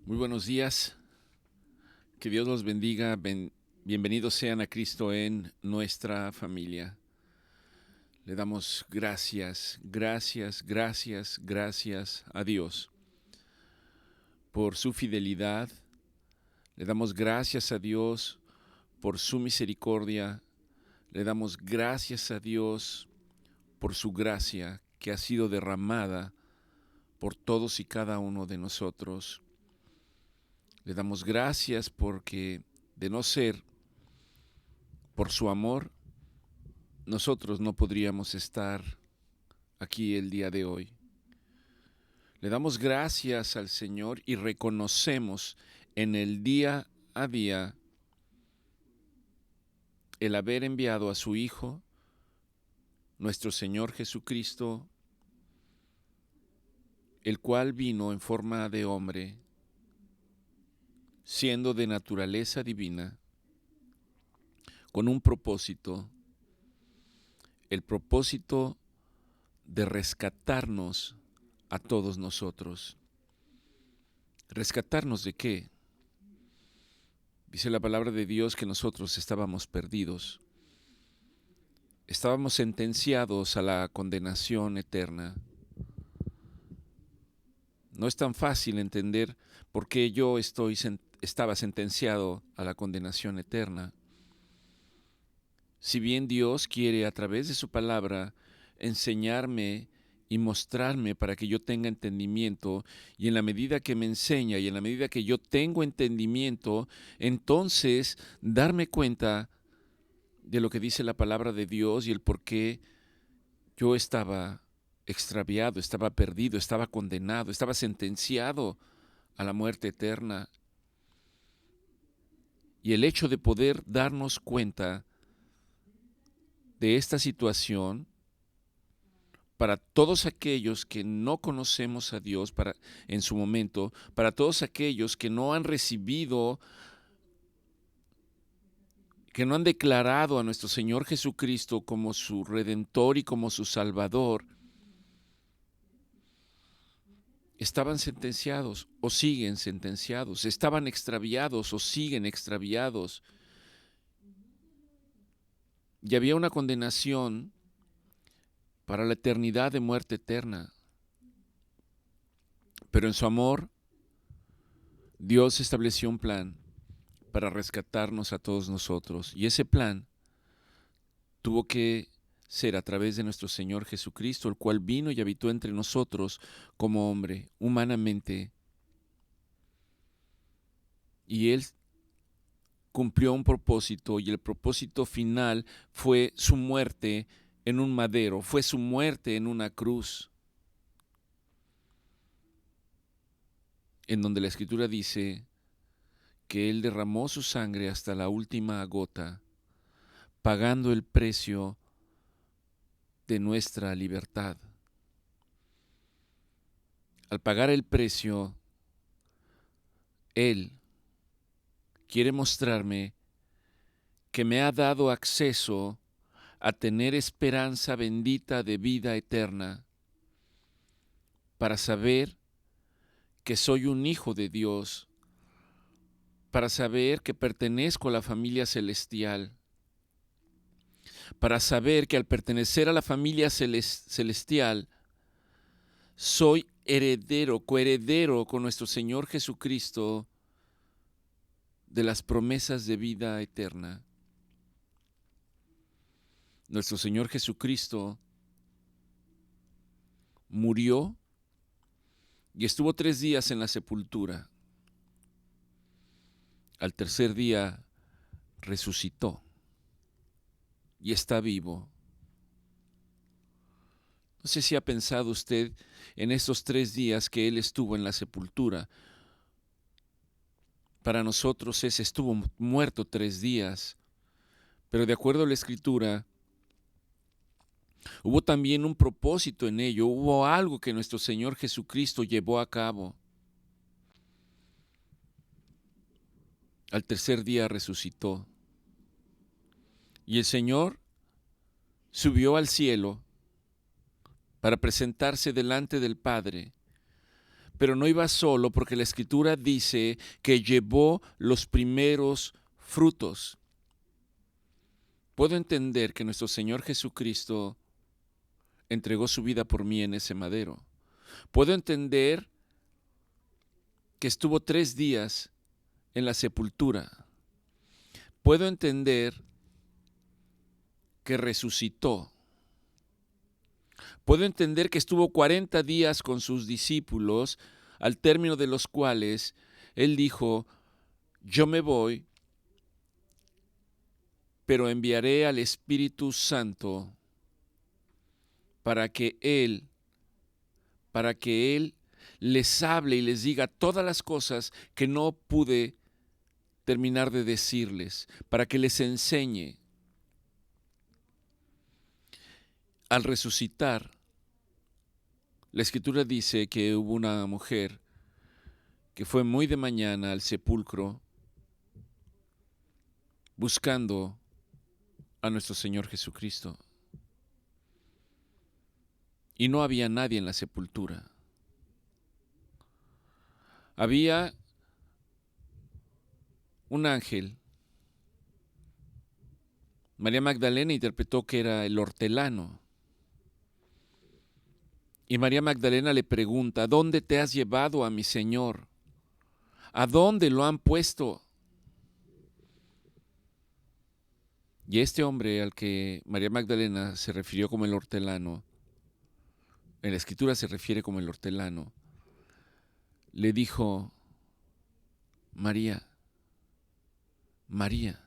Muy buenos días, que Dios los bendiga, bienvenidos sean a Cristo en nuestra familia. Le damos gracias, gracias, gracias, gracias a Dios por su fidelidad. Le damos gracias a Dios por su misericordia. Le damos gracias a Dios por su gracia que ha sido derramada por todos y cada uno de nosotros. Le damos gracias porque de no ser por su amor, nosotros no podríamos estar aquí el día de hoy. Le damos gracias al Señor y reconocemos en el día a día el haber enviado a su Hijo, nuestro Señor Jesucristo, el cual vino en forma de hombre, siendo de naturaleza divina, con un propósito, el propósito de rescatarnos a todos nosotros. ¿Rescatarnos de qué? Dice la palabra de Dios que nosotros estábamos perdidos. Estábamos sentenciados a la condenación eterna. No es tan fácil entender por qué yo estaba sentenciado a la condenación eterna. Si bien Dios quiere a través de su palabra enseñarme y mostrarme para que yo tenga entendimiento, y en la medida que me enseña y en la medida que yo tengo entendimiento, entonces darme cuenta de lo que dice la palabra de Dios y el por qué yo estaba extraviado, estaba perdido, estaba condenado, estaba sentenciado a la muerte eterna. Y el hecho de poder darnos cuenta de esta situación, para todos aquellos que no conocemos a Dios en su momento, para todos aquellos que no han recibido, que no han declarado a nuestro Señor Jesucristo como su Redentor y como su Salvador, estaban sentenciados o siguen sentenciados, estaban extraviados o siguen extraviados. Y había una condenación para la eternidad de muerte eterna. Pero en su amor, Dios estableció un plan para rescatarnos a todos nosotros. Y ese plan tuvo que ser a través de nuestro Señor Jesucristo, el cual vino y habitó entre nosotros como hombre, humanamente. Y Él cumplió un propósito, y el propósito final fue su muerte en un madero, fue su muerte en una cruz, en donde la Escritura dice que Él derramó su sangre hasta la última gota, pagando el precio de nuestra libertad. Al pagar el precio, Él quiere mostrarme que me ha dado acceso a tener esperanza bendita de vida eterna, para saber que soy un hijo de Dios, para saber que pertenezco a la familia celestial, para saber que al pertenecer a la familia celestial, soy heredero, coheredero con nuestro Señor Jesucristo de las promesas de vida eterna. Nuestro Señor Jesucristo murió y estuvo 3 días en la sepultura. Al tercer día resucitó y está vivo. No sé si ha pensado usted en estos 3 días que Él estuvo en la sepultura. Para nosotros estuvo muerto 3 días, pero de acuerdo a la Escritura, hubo también un propósito en ello, hubo algo que nuestro Señor Jesucristo llevó a cabo. Al tercer día resucitó. Y el Señor subió al cielo para presentarse delante del Padre, Pero no iba solo, porque la Escritura dice que llevó los primeros frutos. Puedo entender que nuestro Señor Jesucristo entregó su vida por mí en ese madero. Puedo entender que estuvo 3 días en la sepultura. Puedo entender que resucitó. Puedo entender que estuvo 40 días con sus discípulos, al término de los cuales Él dijo: yo me voy, pero enviaré al Espíritu Santo para que Él les hable y les diga todas las cosas que no pude terminar de decirles, para que les enseñe. Al resucitar, la Escritura dice que hubo una mujer que fue muy de mañana al sepulcro buscando a nuestro Señor Jesucristo. Y no había nadie en la sepultura. Había un ángel. María Magdalena interpretó que era el hortelano. Y María Magdalena le pregunta: ¿dónde te has llevado a mi Señor? ¿A dónde lo han puesto? Y este hombre al que María Magdalena se refirió como el hortelano, en la Escritura se refiere como el hortelano, le dijo: María, María.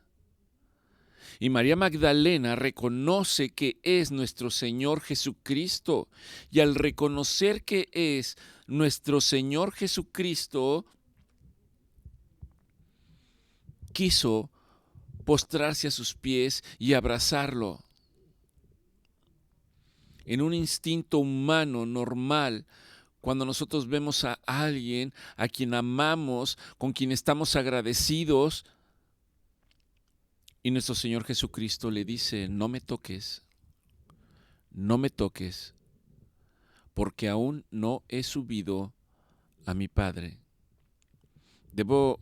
Y María Magdalena reconoce que es nuestro Señor Jesucristo. Y al reconocer que es nuestro Señor Jesucristo, quiso postrarse a sus pies y abrazarlo. En un instinto humano normal, cuando nosotros vemos a alguien a quien amamos, con quien estamos agradecidos, y nuestro Señor Jesucristo le dice: no me toques, porque aún no he subido a mi Padre. Debo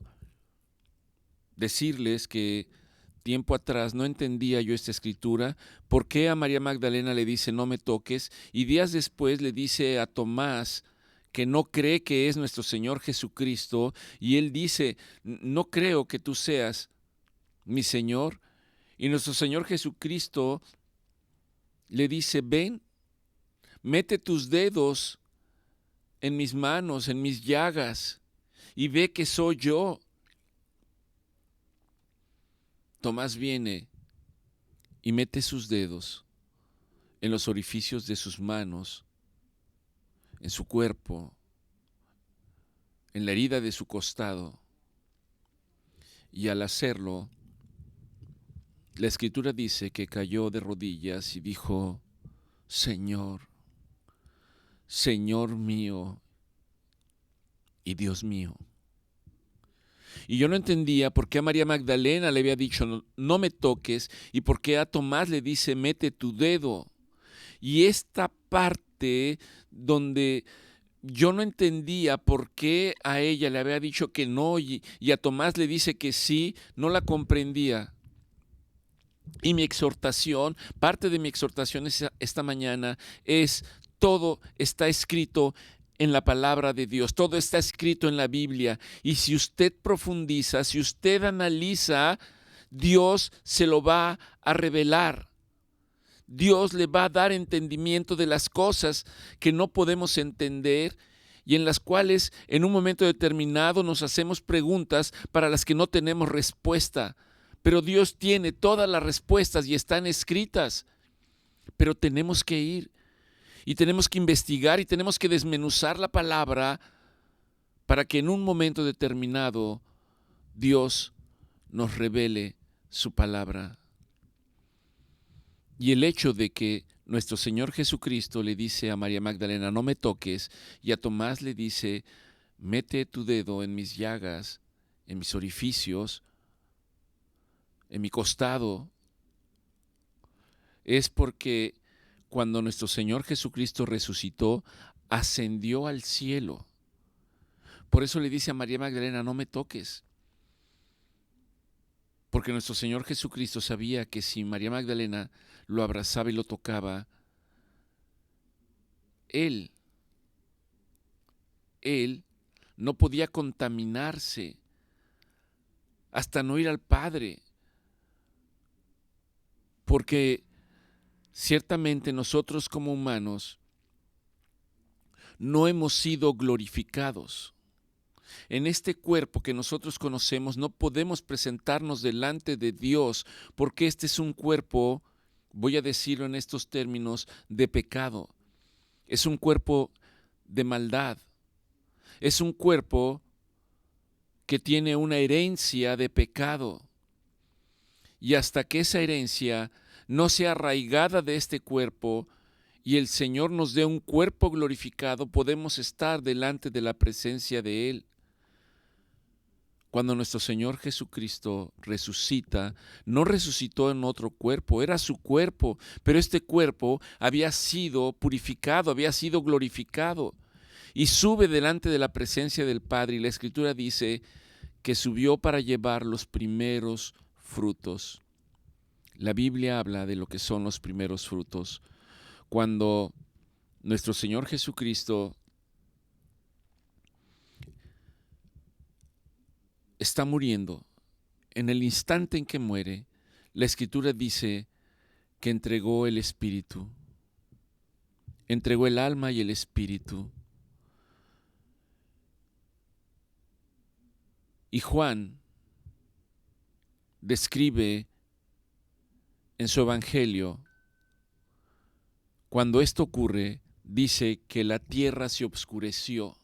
decirles que tiempo atrás no entendía yo esta escritura, por qué a María Magdalena le dice no me toques, y días después le dice a Tomás que no cree que es nuestro Señor Jesucristo, y él dice: no creo que tú seas mi Señor. Y nuestro Señor Jesucristo le dice: ven, mete tus dedos en mis manos, en mis llagas, y ve que soy yo. Tomás viene y mete sus dedos en los orificios de sus manos, en su cuerpo, en la herida de su costado. Y al hacerlo, la Escritura dice que cayó de rodillas y dijo: Señor, Señor mío y Dios mío. Y yo no entendía por qué a María Magdalena le había dicho no me toques, y por qué a Tomás le dice mete tu dedo. Y esta parte donde yo no entendía por qué a ella le había dicho que no y a Tomás le dice que sí, no la comprendía. Y mi exhortación, parte de mi exhortación esta mañana es: todo está escrito en la palabra de Dios, todo está escrito en la Biblia, y si usted profundiza, si usted analiza, Dios se lo va a revelar. Dios le va a dar entendimiento de las cosas que no podemos entender y en las cuales en un momento determinado nos hacemos preguntas para las que no tenemos respuesta. Pero Dios tiene todas las respuestas y están escritas. Pero tenemos que ir y tenemos que investigar y tenemos que desmenuzar la palabra para que en un momento determinado Dios nos revele su palabra. Y el hecho de que nuestro Señor Jesucristo le dice a María Magdalena no me toques, y a Tomás le dice mete tu dedo en mis llagas, en mis orificios, en mi costado, es porque cuando nuestro Señor Jesucristo resucitó, ascendió al cielo. Por eso le dice a María Magdalena, no me toques. Porque nuestro Señor Jesucristo sabía que si María Magdalena lo abrazaba y lo tocaba, Él no podía contaminarse hasta no ir al Padre. Porque ciertamente nosotros como humanos no hemos sido glorificados. En este cuerpo que nosotros conocemos no podemos presentarnos delante de Dios porque este es un cuerpo, voy a decirlo en estos términos, de pecado. Es un cuerpo de maldad. Es un cuerpo que tiene una herencia de pecado. Y hasta que esa herencia no sea arraigada de este cuerpo y el Señor nos dé un cuerpo glorificado, podemos estar delante de la presencia de Él. Cuando nuestro Señor Jesucristo resucita, no resucitó en otro cuerpo, era su cuerpo, pero este cuerpo había sido purificado, había sido glorificado y sube delante de la presencia del Padre. Y la Escritura dice que subió para llevar los primeros frutos. La Biblia habla de lo que son los primeros frutos. Cuando nuestro Señor Jesucristo está muriendo, en el instante en que muere, la Escritura dice que entregó el Espíritu, entregó el alma y el Espíritu. Y Juan describe en su Evangelio, cuando esto ocurre, dice que la tierra se obscureció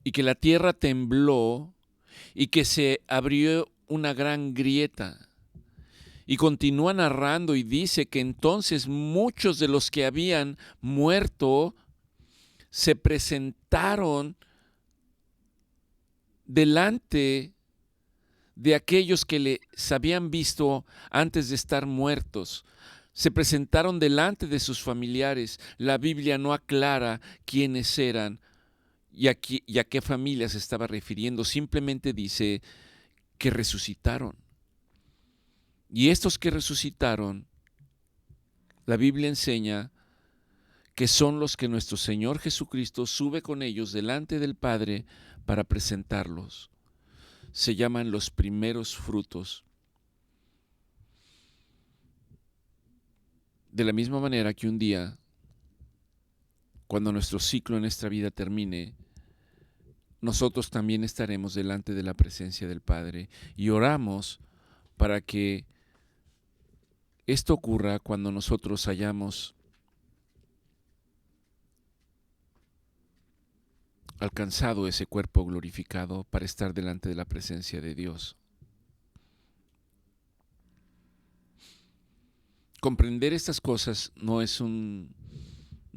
y que la tierra tembló y que se abrió una gran grieta. Y continúa narrando y dice que entonces muchos de los que habían muerto se presentaron delante de aquellos que les habían visto antes de estar muertos. Se presentaron delante de sus familiares. La Biblia no aclara quiénes eran y a qué familia se estaba refiriendo. Simplemente dice que resucitaron. Y estos que resucitaron, la Biblia enseña que son los que nuestro Señor Jesucristo sube con ellos delante del Padre para presentarlos. Se llaman los primeros frutos. De la misma manera que un día, cuando nuestro ciclo en esta vida termine, nosotros también estaremos delante de la presencia del Padre y oramos para que esto ocurra cuando nosotros hayamos alcanzado ese cuerpo glorificado para estar delante de la presencia de Dios. Comprender estas cosas no es un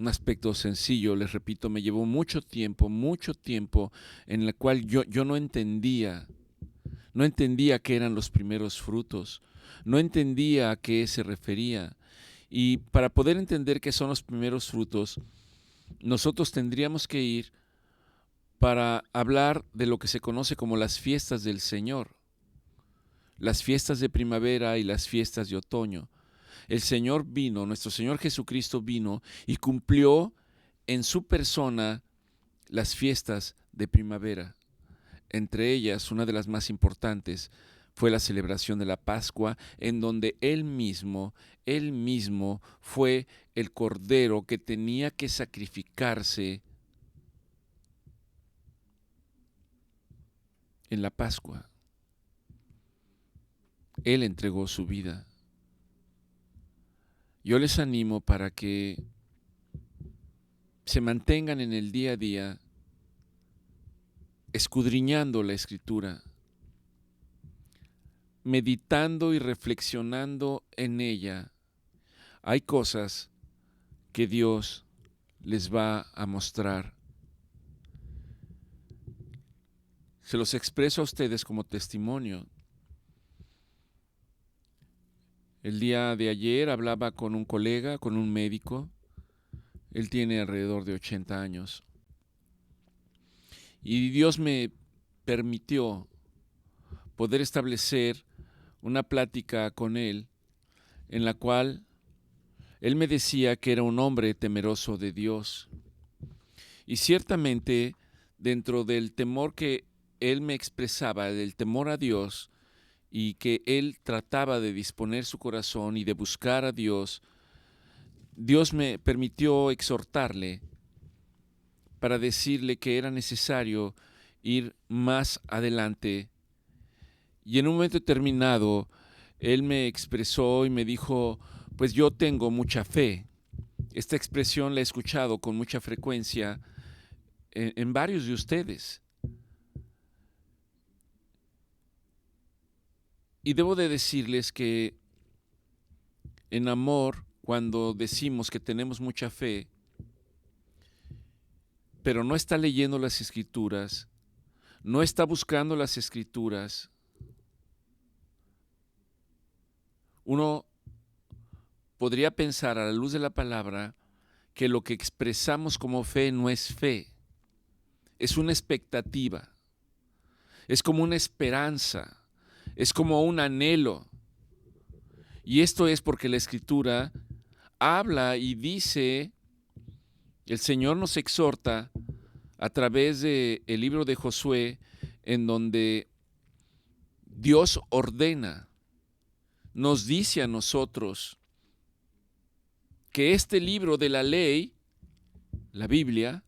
aspecto sencillo, les repito, me llevó mucho tiempo en el cual yo no entendía qué eran los primeros frutos, no entendía a qué se refería. Y para poder entender qué son los primeros frutos, nosotros tendríamos que ir para hablar de lo que se conoce como las fiestas del Señor, las fiestas de primavera y las fiestas de otoño. El Señor vino, nuestro Señor Jesucristo vino y cumplió en su persona las fiestas de primavera. Entre ellas, una de las más importantes, fue la celebración de la Pascua, en donde Él mismo fue el cordero que tenía que sacrificarse en la Pascua. Él entregó su vida. Yo les animo para que se mantengan en el día a día escudriñando la Escritura, meditando y reflexionando en ella. Hay cosas que Dios les va a mostrar. Se los expreso a ustedes como testimonio. El día de ayer hablaba con un colega, con un médico. Él tiene alrededor de 80 años. Y Dios me permitió poder establecer una plática con él en la cual él me decía que era un hombre temeroso de Dios. Y ciertamente, dentro del temor que él me expresaba, del temor a Dios, y que él trataba de disponer su corazón y de buscar a Dios, Dios me permitió exhortarle para decirle que era necesario ir más adelante. Y en un momento determinado, él me expresó y me dijo, pues yo tengo mucha fe. Esta expresión la he escuchado con mucha frecuencia en varios de ustedes. Y debo de decirles que en amor, cuando decimos que tenemos mucha fe, pero no está leyendo las Escrituras, no está buscando las Escrituras, uno podría pensar a la luz de la palabra que lo que expresamos como fe no es fe, es una expectativa, es como una esperanza, es como un anhelo. Y esto es porque la Escritura habla y dice, el Señor nos exhorta a través del libro de Josué, en donde Dios ordena, nos dice a nosotros que este libro de la ley, la Biblia,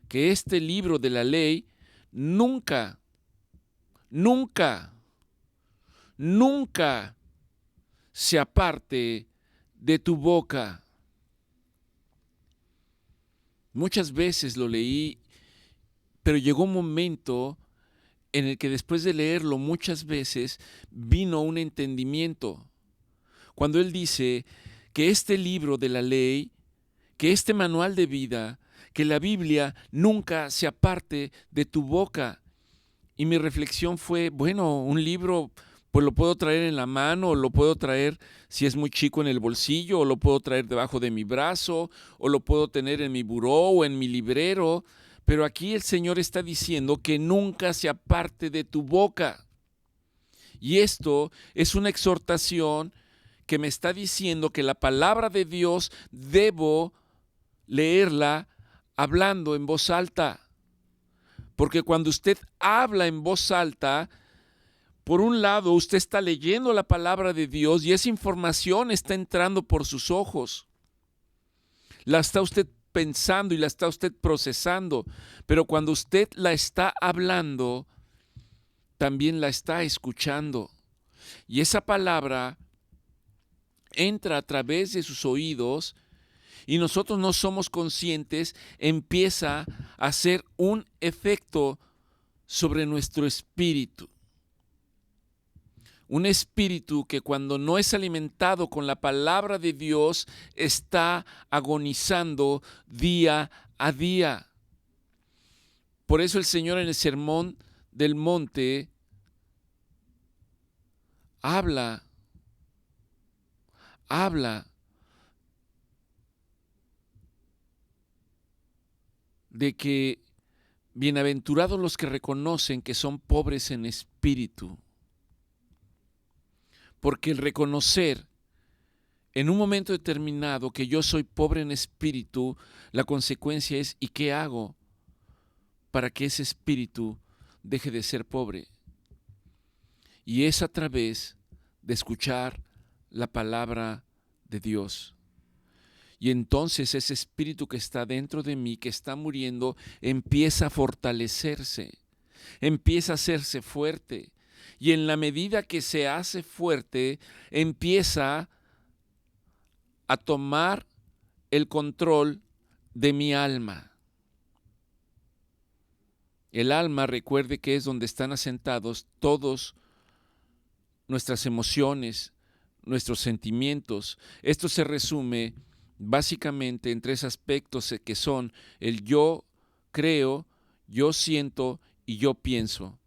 que este libro de la ley nunca se aparte de tu boca. Muchas veces lo leí, pero llegó un momento en el que después de leerlo muchas veces vino un entendimiento. Cuando él dice que este libro de la ley, que este manual de vida, que la Biblia nunca se aparte de tu boca. Y mi reflexión fue, bueno, un libro pues lo puedo traer en la mano, o lo puedo traer si es muy chico en el bolsillo, o lo puedo traer debajo de mi brazo, o lo puedo tener en mi buró o en mi librero. Pero aquí el Señor está diciendo que nunca se aparte de tu boca. Y esto es una exhortación que me está diciendo que la palabra de Dios debo leerla hablando en voz alta. Porque cuando usted habla en voz alta, por un lado usted está leyendo la palabra de Dios y esa información está entrando por sus ojos. La está usted pensando y la está usted procesando, pero cuando usted la está hablando, también la está escuchando. Y esa palabra entra a través de sus oídos y nosotros no somos conscientes, empieza a hacer un efecto sobre nuestro espíritu. Un espíritu que cuando no es alimentado con la palabra de Dios está agonizando día a día. Por eso el Señor en el Sermón del Monte habla de que bienaventurados los que reconocen que son pobres en espíritu. Porque el reconocer en un momento determinado que yo soy pobre en espíritu, la consecuencia es ¿y qué hago para que ese espíritu deje de ser pobre? Y es a través de escuchar la palabra de Dios. Y entonces ese espíritu que está dentro de mí, que está muriendo, empieza a fortalecerse, empieza a hacerse fuerte. Y en la medida que se hace fuerte, empieza a tomar el control de mi alma. El alma, recuerde que es donde están asentados todos nuestras emociones, nuestros sentimientos. Esto se resume básicamente en tres aspectos que son el yo creo, yo siento y yo pienso.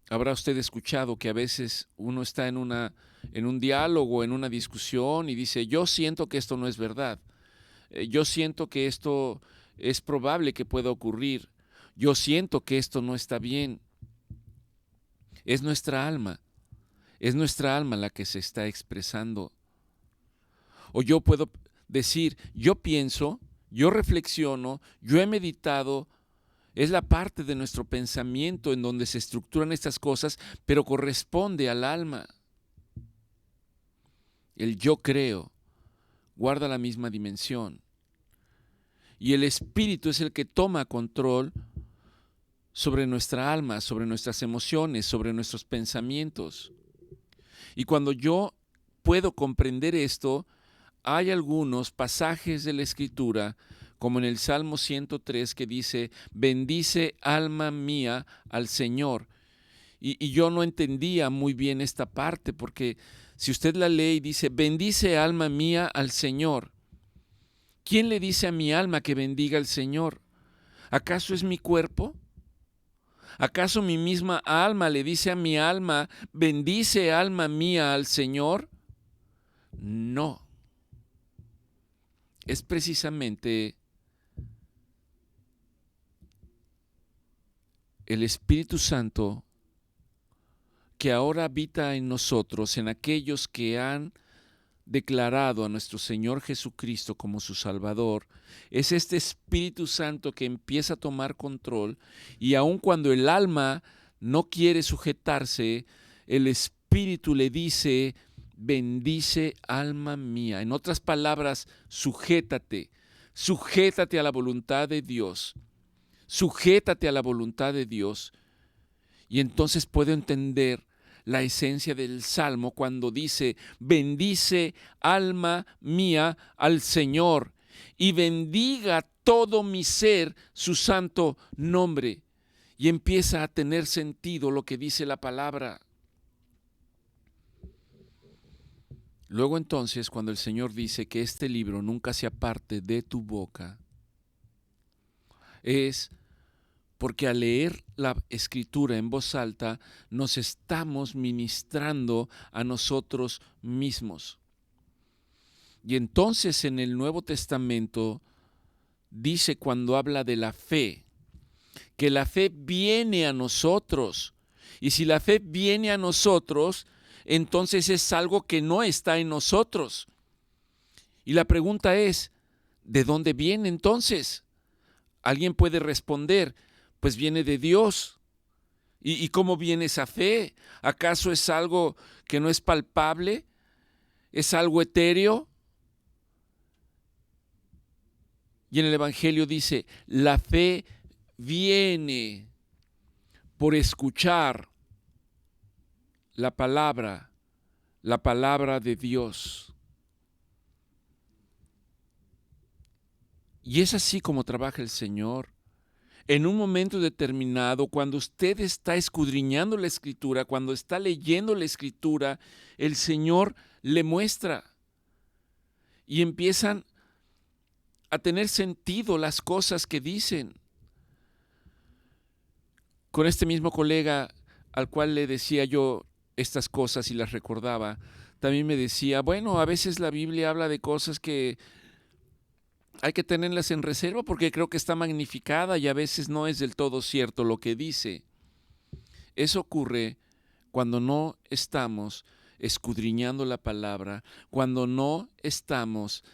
Habrá usted escuchado que a veces uno está en un diálogo, en una discusión y dice, yo siento que esto no es verdad. Yo siento que esto es probable que pueda ocurrir. Yo siento que esto no está bien. Es nuestra alma la que se está expresando. O yo puedo decir, yo pienso, yo reflexiono, yo he meditado. Es la parte de nuestro pensamiento en donde se estructuran estas cosas, pero corresponde al alma. El yo creo guarda la misma dimensión. Y el espíritu es el que toma control sobre nuestra alma, sobre nuestras emociones, sobre nuestros pensamientos. Y cuando yo puedo comprender esto, hay algunos pasajes de la Escritura, como en el Salmo 103, que dice, bendice alma mía al Señor. Y yo no entendía muy bien esta parte, porque si usted la lee y dice, bendice alma mía al Señor, ¿quién le dice a mi alma que bendiga al Señor? ¿Acaso es mi cuerpo? ¿Acaso mi misma alma le dice a mi alma, bendice alma mía al Señor? No. Es precisamente el Espíritu Santo que ahora habita en nosotros, en aquellos que han declarado a nuestro Señor Jesucristo como su Salvador. Es este Espíritu Santo que empieza a tomar control, y aun cuando el alma no quiere sujetarse, el Espíritu le dice, bendice alma mía. En otras palabras, sujétate a la voluntad de Dios, sujétate a la voluntad de Dios. Y entonces puedo entender la esencia del Salmo cuando dice, bendice alma mía al Señor y bendiga todo mi ser su santo nombre. Y empieza a tener sentido lo que dice la palabra. Luego entonces, cuando el Señor dice que este libro nunca se aparte de tu boca, es porque al leer la Escritura en voz alta nos estamos ministrando a nosotros mismos. Y entonces en el Nuevo Testamento dice, cuando habla de la fe, que la fe viene a nosotros. Y si la fe viene a nosotros, entonces es algo que no está en nosotros. Y la pregunta es, ¿de dónde viene entonces? Alguien puede responder, pues viene de Dios. ¿Y cómo viene esa fe? ¿Acaso es algo que no es palpable? ¿Es algo etéreo? Y en el Evangelio dice, la fe viene por escuchar la palabra de Dios. Y es así como trabaja el Señor. En un momento determinado, cuando usted está escudriñando la Escritura, cuando está leyendo la Escritura, el Señor le muestra y empiezan a tener sentido las cosas que dicen. Con este mismo colega al cual le decía yo estas cosas y las recordaba, también me decía, bueno, a veces la Biblia habla de cosas que hay que tenerlas en reserva porque creo que está magnificada y a veces no es del todo cierto lo que dice. Eso ocurre cuando no estamos escudriñando la palabra, cuando no estamos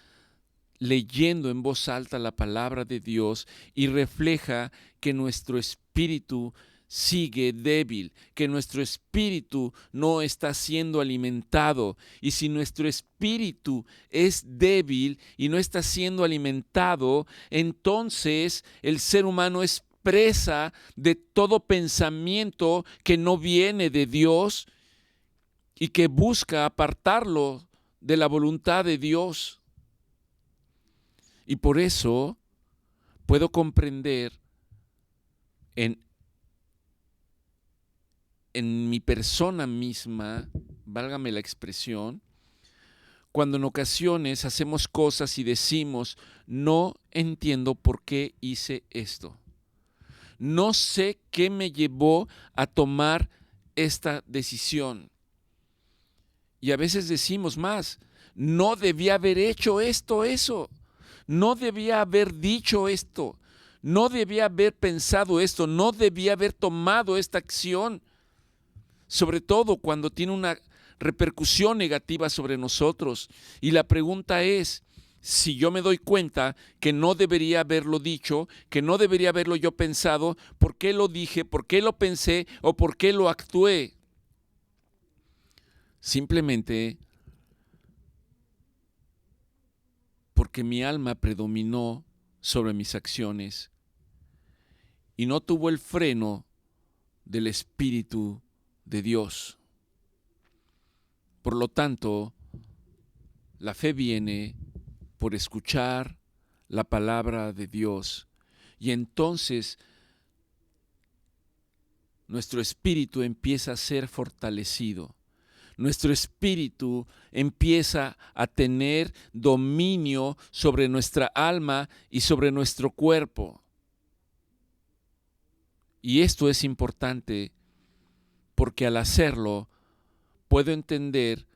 leyendo en voz alta la palabra de Dios y refleja que nuestro espíritu sigue débil, que nuestro espíritu no está siendo alimentado. Y si nuestro espíritu es débil y no está siendo alimentado, entonces el ser humano es presa de todo pensamiento que no viene de Dios y que busca apartarlo de la voluntad de Dios. Y por eso puedo comprender en mi persona misma, válgame la expresión, cuando en ocasiones hacemos cosas y decimos, no entiendo por qué hice esto. No sé qué me llevó a tomar esta decisión. Y a veces decimos más, no debía haber hecho eso. no debía haber dicho esto, no debía haber pensado esto, no debía haber tomado esta acción, sobre todo cuando tiene una repercusión negativa sobre nosotros. Y la pregunta es, si yo me doy cuenta que no debería haberlo dicho, que no debería haberlo yo pensado, ¿por qué lo dije? ¿Por qué lo pensé? ¿O por qué lo actué? Simplemente porque mi alma predominó sobre mis acciones y no tuvo el freno del Espíritu de Dios. Por lo tanto, la fe viene por escuchar la palabra de Dios, y entonces nuestro espíritu empieza a ser fortalecido. Nuestro espíritu empieza a tener dominio sobre nuestra alma y sobre nuestro cuerpo. Y esto es importante porque al hacerlo puedo entender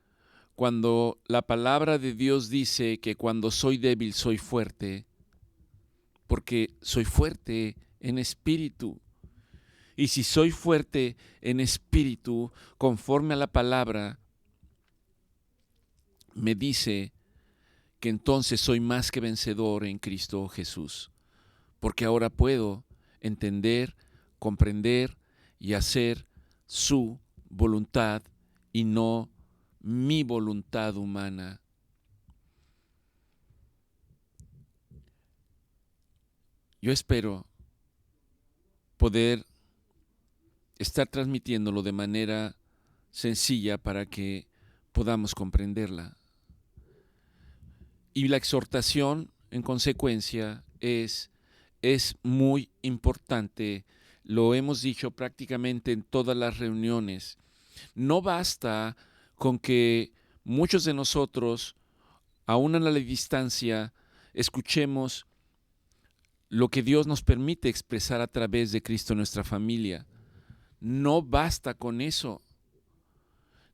cuando la palabra de Dios dice que cuando soy débil soy fuerte, porque soy fuerte en espíritu. Y si soy fuerte en espíritu, conforme a la palabra, me dice que entonces soy más que vencedor en Cristo Jesús, porque ahora puedo entender, comprender y hacer su voluntad y no mi voluntad humana. Yo espero poder estar transmitiéndolo de manera sencilla para que podamos comprenderla. Y la exhortación, en consecuencia, es muy importante. Lo hemos dicho prácticamente en todas las reuniones. No basta con que muchos de nosotros, aún a la distancia, escuchemos lo que Dios nos permite expresar a través de Cristo en nuestra familia. No basta con eso.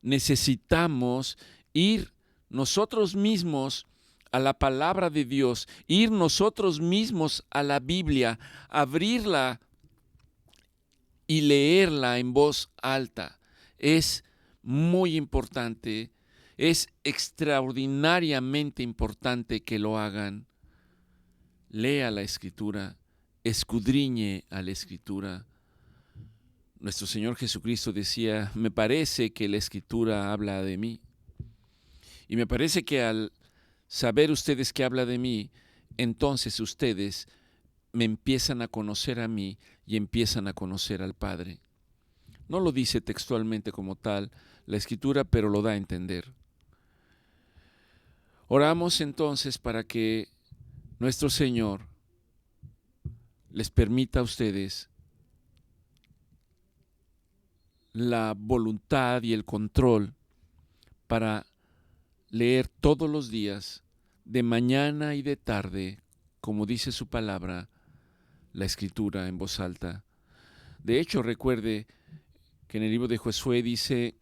Necesitamos ir nosotros mismos a la palabra de Dios, ir nosotros mismos a la Biblia, abrirla y leerla en voz alta. Es muy importante, es extraordinariamente importante que lo hagan. Lea la Escritura, escudriñe a la Escritura. Nuestro Señor Jesucristo decía, me parece que la Escritura habla de mí. Y me parece que al saber ustedes que habla de mí, entonces ustedes me empiezan a conocer a mí y empiezan a conocer al Padre. No lo dice textualmente como tal la Escritura, pero lo da a entender. Oramos entonces para que nuestro Señor les permita a ustedes la voluntad y el control para leer todos los días, de mañana y de tarde, como dice su palabra, la Escritura en voz alta. De hecho, recuerde que en el libro de Josué dice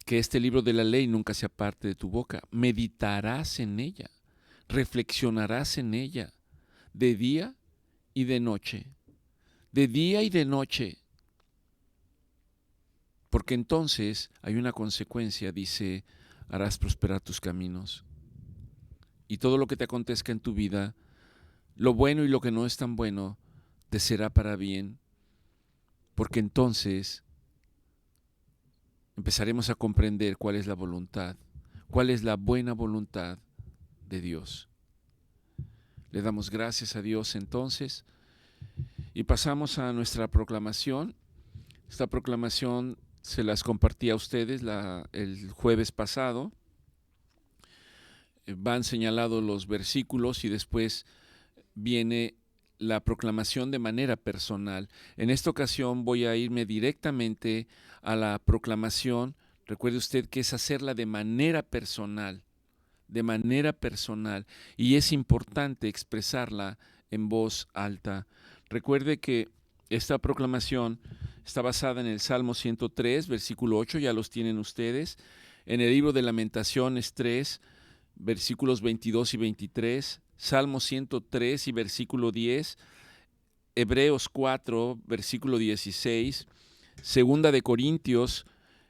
que este libro de la ley nunca se aparte de tu boca. Meditarás en ella, reflexionarás en ella, de día y de noche. De día y de noche. Porque entonces hay una consecuencia, dice, harás prosperar tus caminos. Y todo lo que te acontezca en tu vida, lo bueno y lo que no es tan bueno, te será para bien. Porque entonces empezaremos a comprender cuál es la voluntad, cuál es la buena voluntad de Dios. Le damos gracias a Dios entonces y pasamos a nuestra proclamación. Esta proclamación se las compartí a ustedes el jueves pasado. Van señalados los versículos y después viene la proclamación de manera personal. En esta ocasión voy a irme directamente a la proclamación. Recuerde usted que es hacerla de manera personal, y es importante expresarla en voz alta. Recuerde que esta proclamación está basada en el Salmo 103, versículo 8, ya los tienen ustedes, en el libro de Lamentaciones 3, versículos 22 y 23, Salmo 103 y versículo 10, Hebreos 4, versículo 16, Segunda de Corintios,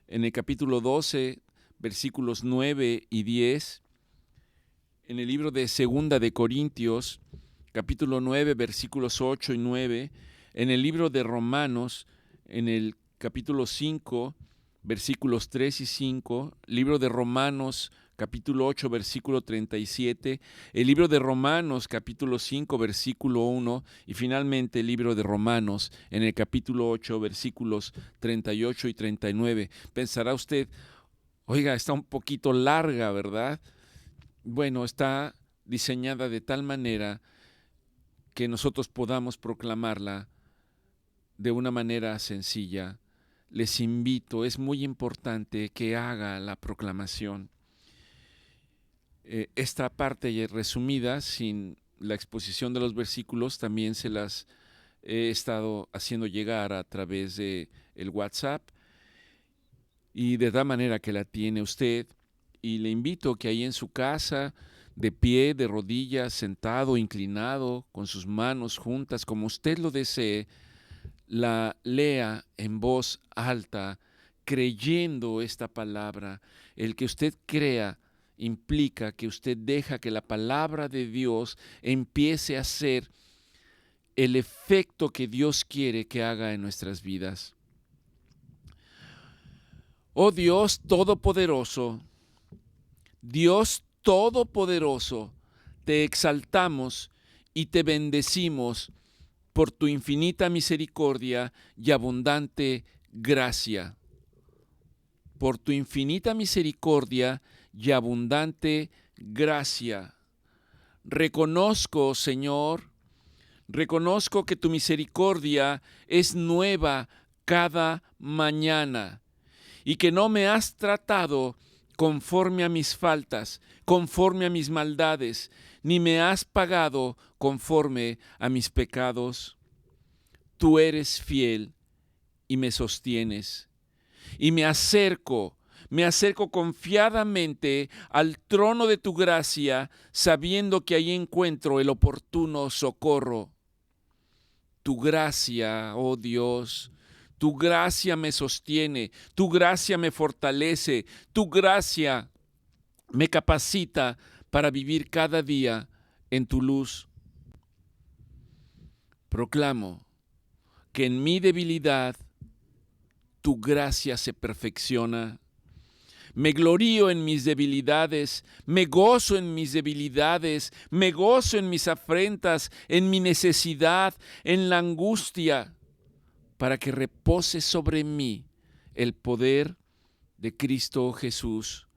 en el capítulo 12, versículos 9 y 10, en el libro de Segunda de Corintios, capítulo 9, versículos 8 y 9, en el libro de Romanos, en el capítulo 5, versículos 3 y 5, libro de Romanos, capítulo 8, versículo 37, el libro de Romanos, capítulo 5, versículo 1, y finalmente el libro de Romanos, en el capítulo 8, versículos 38 y 39. Pensará usted, oiga, está un poquito larga, ¿verdad? Bueno, está diseñada de tal manera que nosotros podamos proclamarla de una manera sencilla. Les invito, es muy importante que haga la proclamación. Esta parte resumida, sin la exposición de los versículos, también se las he estado haciendo llegar a través de el WhatsApp, y de tal manera que la tiene usted, y le invito que ahí en su casa, de pie, de rodillas, sentado, inclinado, con sus manos juntas, como usted lo desee, la lea en voz alta, creyendo esta palabra. El que usted crea implica que usted deja que la palabra de Dios empiece a hacer el efecto que Dios quiere que haga en nuestras vidas. Oh Dios Todopoderoso, Dios Todopoderoso, te exaltamos y te bendecimos por tu infinita misericordia y abundante gracia. Por tu infinita misericordia y abundante gracia. Reconozco, Señor, reconozco que tu misericordia es nueva cada mañana y que no me has tratado conforme a mis faltas, conforme a mis maldades, ni me has pagado conforme a mis pecados. Tú eres fiel y me sostienes, y me acerco confiadamente al trono de tu gracia, sabiendo que ahí encuentro el oportuno socorro. Tu gracia, oh Dios, tu gracia me sostiene, tu gracia me fortalece, tu gracia me capacita para vivir cada día en tu luz. Proclamo que en mi debilidad tu gracia se perfecciona. Me glorío en mis debilidades, me gozo en mis debilidades, me gozo en mis afrentas, en mi necesidad, en la angustia, para que repose sobre mí el poder de Cristo Jesús.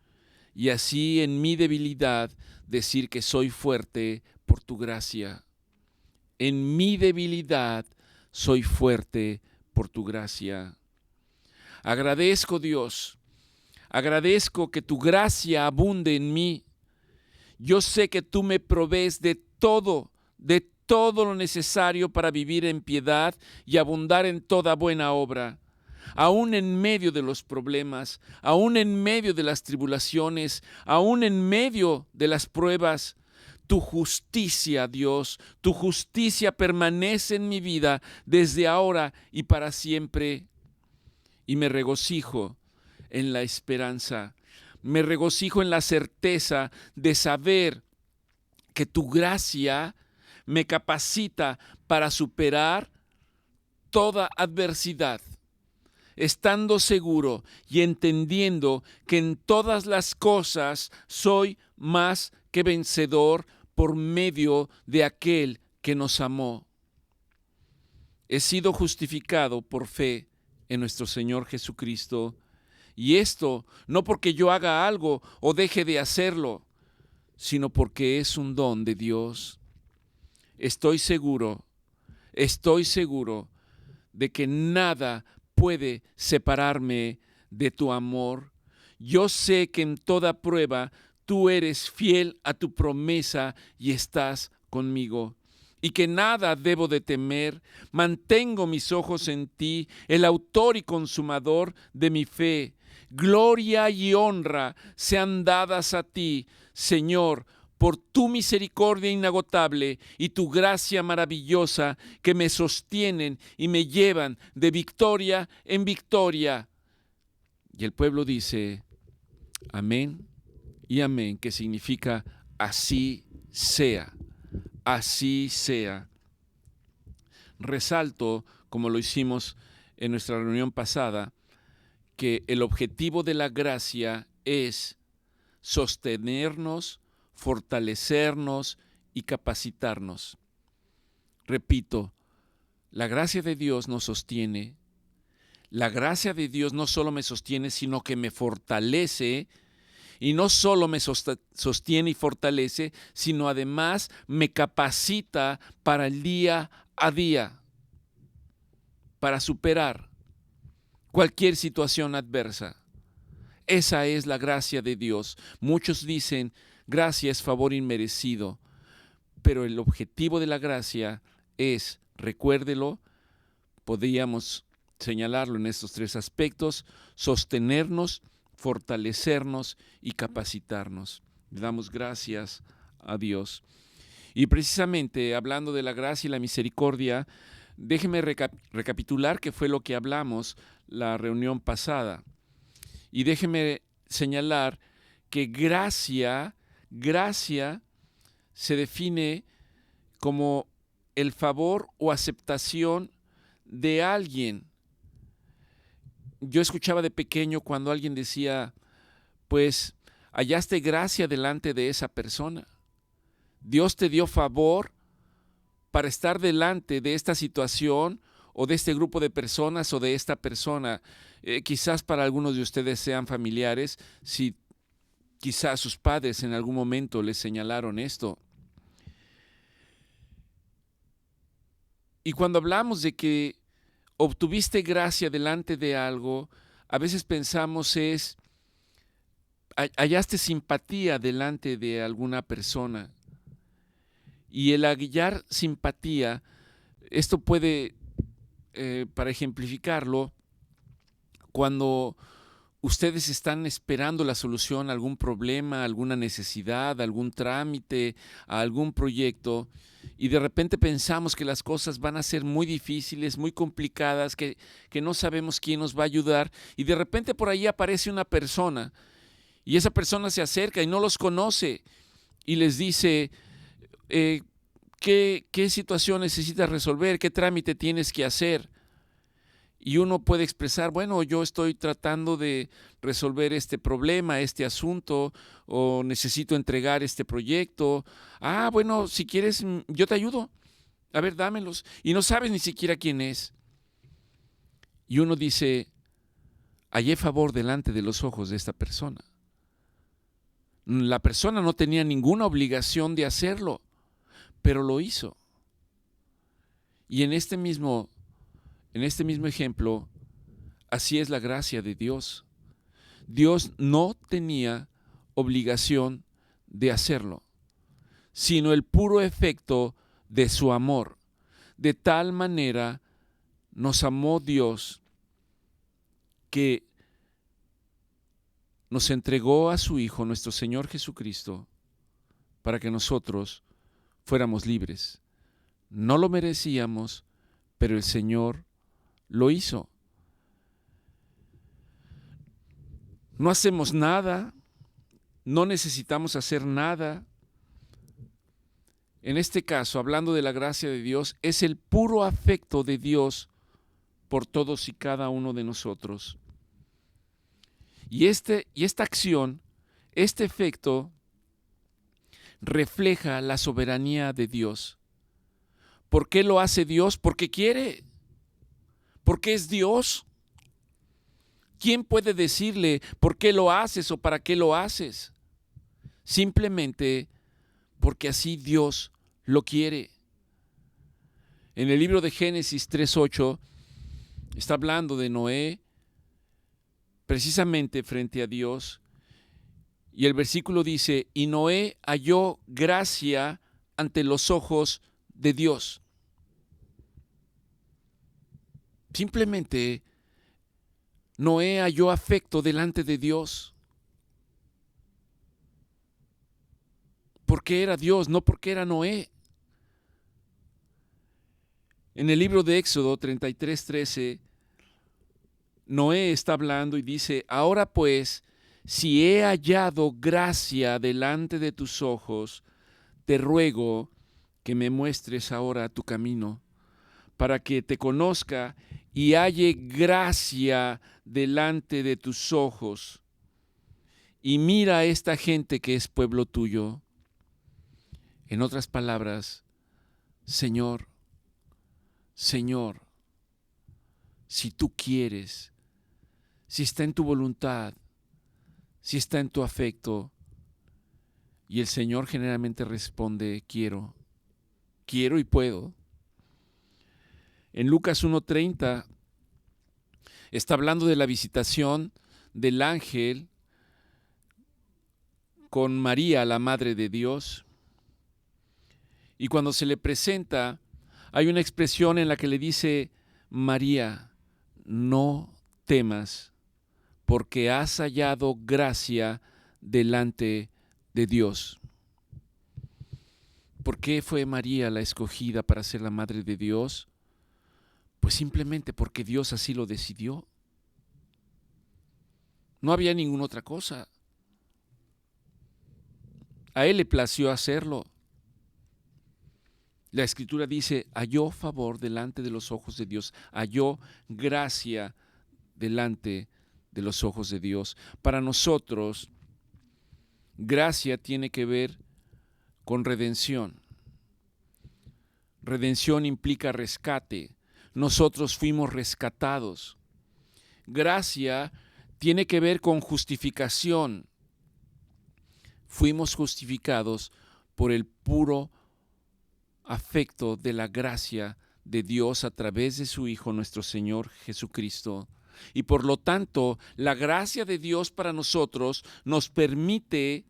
Y así en mi debilidad decir que soy fuerte por tu gracia. En mi debilidad soy fuerte por tu gracia. Agradezco, Dios, agradezco que tu gracia abunde en mí. Yo sé que tú me provees de todo lo necesario para vivir en piedad y abundar en toda buena obra. Aún en medio de los problemas, aún en medio de las tribulaciones, aún en medio de las pruebas, tu justicia, Dios, tu justicia permanece en mi vida desde ahora y para siempre. Y me regocijo en la esperanza, me regocijo en la certeza de saber que tu gracia me capacita para superar toda adversidad, estando seguro y entendiendo que en todas las cosas soy más que vencedor por medio de aquel que nos amó. He sido justificado por fe en nuestro Señor Jesucristo, y esto no porque yo haga algo o deje de hacerlo, sino porque es un don de Dios. Estoy seguro de que nada puede separarme de tu amor. Yo sé que en toda prueba tú eres fiel a tu promesa y estás conmigo, y que nada debo de temer. Mantengo mis ojos en ti, el autor y consumador de mi fe. Gloria y honra sean dadas a ti, Señor, por tu misericordia inagotable y tu gracia maravillosa que me sostienen y me llevan de victoria en victoria. Y el pueblo dice, amén y amén, que significa así sea, así sea. Resalto, como lo hicimos en nuestra reunión pasada, que el objetivo de la gracia es sostenernos, fortalecernos y capacitarnos. Repito, la gracia de Dios nos sostiene. La gracia de Dios no solo me sostiene, sino que me fortalece. Y no solo me sostiene y fortalece, sino además me capacita para el día a día, para superar cualquier situación adversa. Esa es la gracia de Dios. Muchos dicen, gracia es favor inmerecido, pero el objetivo de la gracia es, recuérdelo, podríamos señalarlo en estos tres aspectos: sostenernos, fortalecernos y capacitarnos. Le damos gracias a Dios. Y precisamente hablando de la gracia y la misericordia, déjeme recapitular qué fue lo que hablamos la reunión pasada. Y déjeme señalar que gracia se define como el favor o aceptación de alguien. Yo escuchaba de pequeño cuando alguien decía, pues hallaste gracia delante de esa persona. Dios te dio favor para estar delante de esta situación o de este grupo de personas o de esta persona. Quizás para algunos de ustedes sean familiares, si quizás sus padres en algún momento les señalaron esto. Y cuando hablamos de que obtuviste gracia delante de algo, a veces pensamos hallaste simpatía delante de alguna persona. Y el hallar simpatía, esto puede, para ejemplificarlo, cuando ustedes están esperando la solución a algún problema, alguna necesidad, algún trámite, a algún proyecto, y de repente pensamos que las cosas van a ser muy difíciles, muy complicadas, que no sabemos quién nos va a ayudar, y de repente por ahí aparece una persona, y esa persona se acerca y no los conoce, y les dice, ¿qué situación necesitas resolver? ¿Qué trámite tienes que hacer? Y uno puede expresar, bueno, yo estoy tratando de resolver este problema, este asunto, o necesito entregar este proyecto. Ah, bueno, si quieres, yo te ayudo. A ver, dámelos. Y no sabes ni siquiera quién es. Y uno dice, hallé favor delante de los ojos de esta persona. La persona no tenía ninguna obligación de hacerlo, pero lo hizo. Y en este mismo ejemplo, así es la gracia de Dios. Dios no tenía obligación de hacerlo, sino el puro efecto de su amor. De tal manera nos amó Dios que nos entregó a su Hijo, nuestro Señor Jesucristo, para que nosotros fuéramos libres. No lo merecíamos, pero el Señor lo hizo. No hacemos nada, no necesitamos hacer nada. En este caso, hablando de la gracia de Dios, es el puro afecto de Dios por todos y cada uno de nosotros. Y esta acción, este efecto, refleja la soberanía de Dios. ¿Por qué lo hace Dios? Porque quiere. Porque es Dios. ¿Quién puede decirle por qué lo haces o para qué lo haces? Simplemente porque así Dios lo quiere. En el libro de Génesis 3:8 está hablando de Noé precisamente frente a Dios, y el versículo dice, y Noé halló gracia ante los ojos de Dios. Simplemente Noé halló afecto delante de Dios. porque era Dios, no porque era Noé. En el libro de Éxodo 33:13, Noé está hablando y dice: ahora pues, si he hallado gracia delante de tus ojos, te ruego que me muestres ahora tu camino, para que te conozca y halle gracia delante de tus ojos. Y mira a esta gente que es pueblo tuyo. En otras palabras, Señor, Señor, si tú quieres, si está en tu voluntad, si está en tu afecto. Y el Señor generalmente responde: quiero y puedo. En Lucas 1:30 está hablando de la visitación del ángel con María, la Madre de Dios. Y cuando se le presenta, hay una expresión en la que le dice: María, no temas, porque has hallado gracia delante de Dios. ¿Por qué fue María la escogida para ser la Madre de Dios? Pues simplemente porque Dios así lo decidió. No había ninguna otra cosa. A Él le plació hacerlo. La Escritura dice: halló favor delante de los ojos de Dios, halló gracia delante de los ojos de Dios. Para nosotros, gracia tiene que ver con redención. Redención implica rescate. Nosotros fuimos rescatados. Gracia tiene que ver con justificación. Fuimos justificados por el puro afecto de la gracia de Dios a través de su Hijo, nuestro Señor Jesucristo. Y por lo tanto, la gracia de Dios para nosotros nos permite,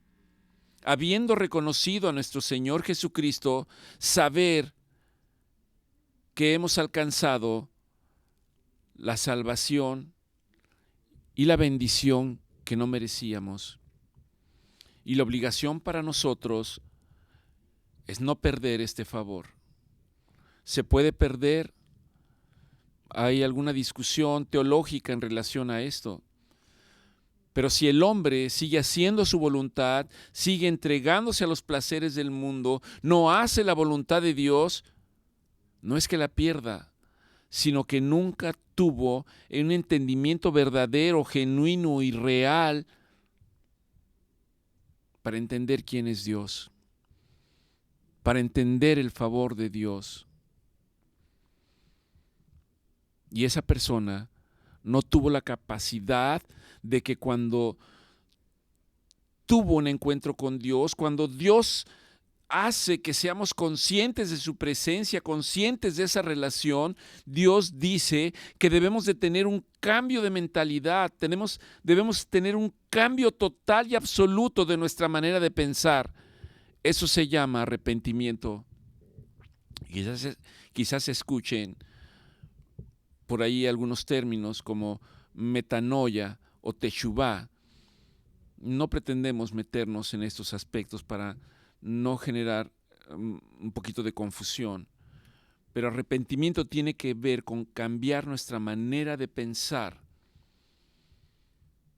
habiendo reconocido a nuestro Señor Jesucristo, saber que hemos alcanzado la salvación y la bendición que no merecíamos. Y la obligación para nosotros es no perder este favor. Se puede perder. Hay alguna discusión teológica en relación a esto. Pero si el hombre sigue haciendo su voluntad, sigue entregándose a los placeres del mundo, no hace la voluntad de Dios, no es que la pierda, sino que nunca tuvo un entendimiento verdadero, genuino y real para entender quién es Dios, para entender el favor de Dios. Y esa persona no tuvo la capacidad de que cuando tuvo un encuentro con Dios, cuando Dios hace que seamos conscientes de su presencia, conscientes de esa relación, Dios dice que debemos de tener un cambio de mentalidad, debemos tener un cambio total y absoluto de nuestra manera de pensar. Eso se llama arrepentimiento. Quizás escuchen por ahí algunos términos como metanoia o teshuvá. No pretendemos meternos en estos aspectos para no generar un poquito de confusión, pero arrepentimiento tiene que ver con cambiar nuestra manera de pensar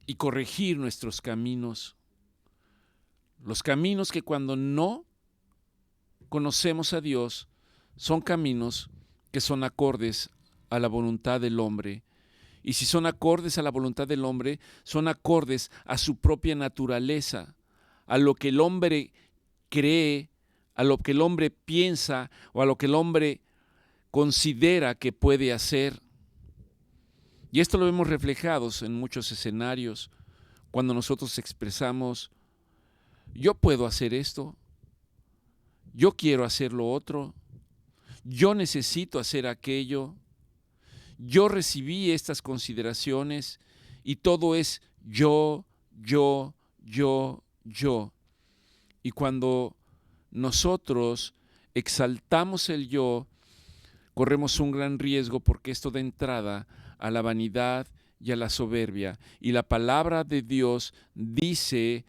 y corregir nuestros caminos. Los caminos que cuando no conocemos a Dios son caminos que son acordes a la voluntad del hombre. Y si son acordes a la voluntad del hombre, son acordes a su propia naturaleza, a lo que el hombre cree, a lo que el hombre piensa o a lo que el hombre considera que puede hacer. Y esto lo vemos reflejados en muchos escenarios, cuando nosotros expresamos: yo puedo hacer esto, yo quiero hacer lo otro, yo necesito hacer aquello, yo recibí estas consideraciones y todo es yo. Y cuando nosotros exaltamos el yo, corremos un gran riesgo, porque esto da entrada a la vanidad y a la soberbia. Y la palabra de Dios dice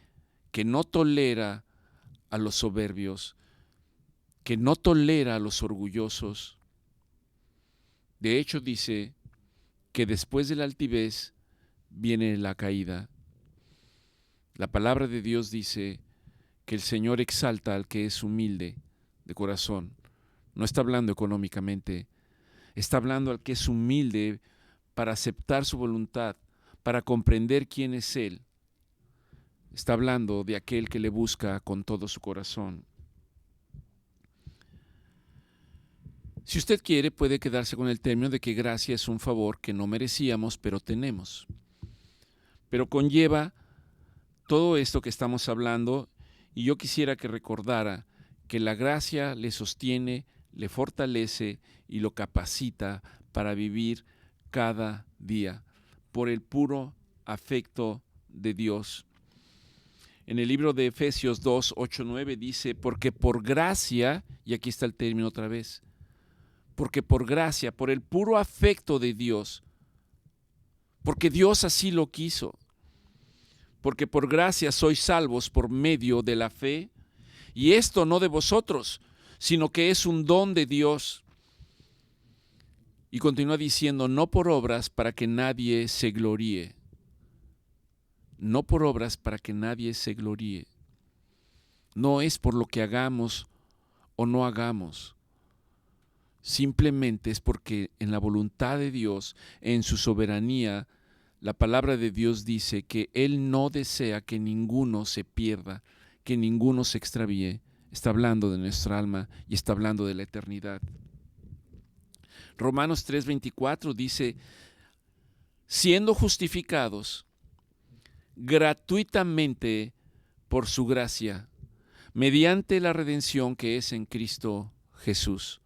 que no tolera a los soberbios, que no tolera a los orgullosos. De hecho, dice que después de la altivez viene la caída. La palabra de Dios dice que el Señor exalta al que es humilde de corazón. No está hablando económicamente, está hablando al que es humilde para aceptar su voluntad, para comprender quién es Él. Está hablando de aquel que le busca con todo su corazón. Si usted quiere, puede quedarse con el término de que gracia es un favor que no merecíamos, pero tenemos. Pero conlleva todo esto que estamos hablando, y yo quisiera que recordara que la gracia le sostiene, le fortalece y lo capacita para vivir cada día por el puro afecto de Dios. En el libro de Efesios 2, 8, 9 dice, porque por gracia, y aquí está el término otra vez, porque por gracia, por el puro afecto de Dios, porque Dios así lo quiso, porque por gracia sois salvos por medio de la fe, y esto no de vosotros, sino que es un don de Dios. Y continúa diciendo, no por obras para que nadie se gloríe. No por obras para que nadie se gloríe. No es por lo que hagamos o no hagamos. Simplemente es porque en la voluntad de Dios, en su soberanía, la palabra de Dios dice que Él no desea que ninguno se pierda, que ninguno se extravíe. Está hablando de nuestra alma y está hablando de la eternidad. Romanos 3:24 dice, siendo justificados gratuitamente por su gracia, mediante la redención que es en Cristo Jesús.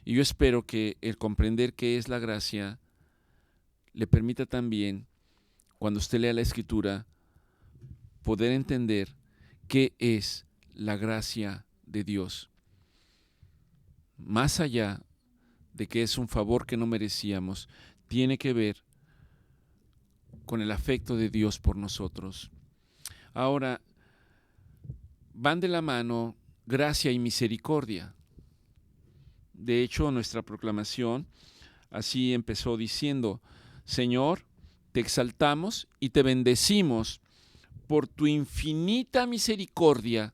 Y yo espero que el comprender qué es la gracia le permita también, cuando usted lea la Escritura, poder entender qué es la gracia de Dios. Más allá de que es un favor que no merecíamos, tiene que ver con el afecto de Dios por nosotros. Ahora, van de la mano gracia y misericordia. De hecho, nuestra proclamación así empezó diciendo, Señor, te exaltamos y te bendecimos por tu infinita misericordia,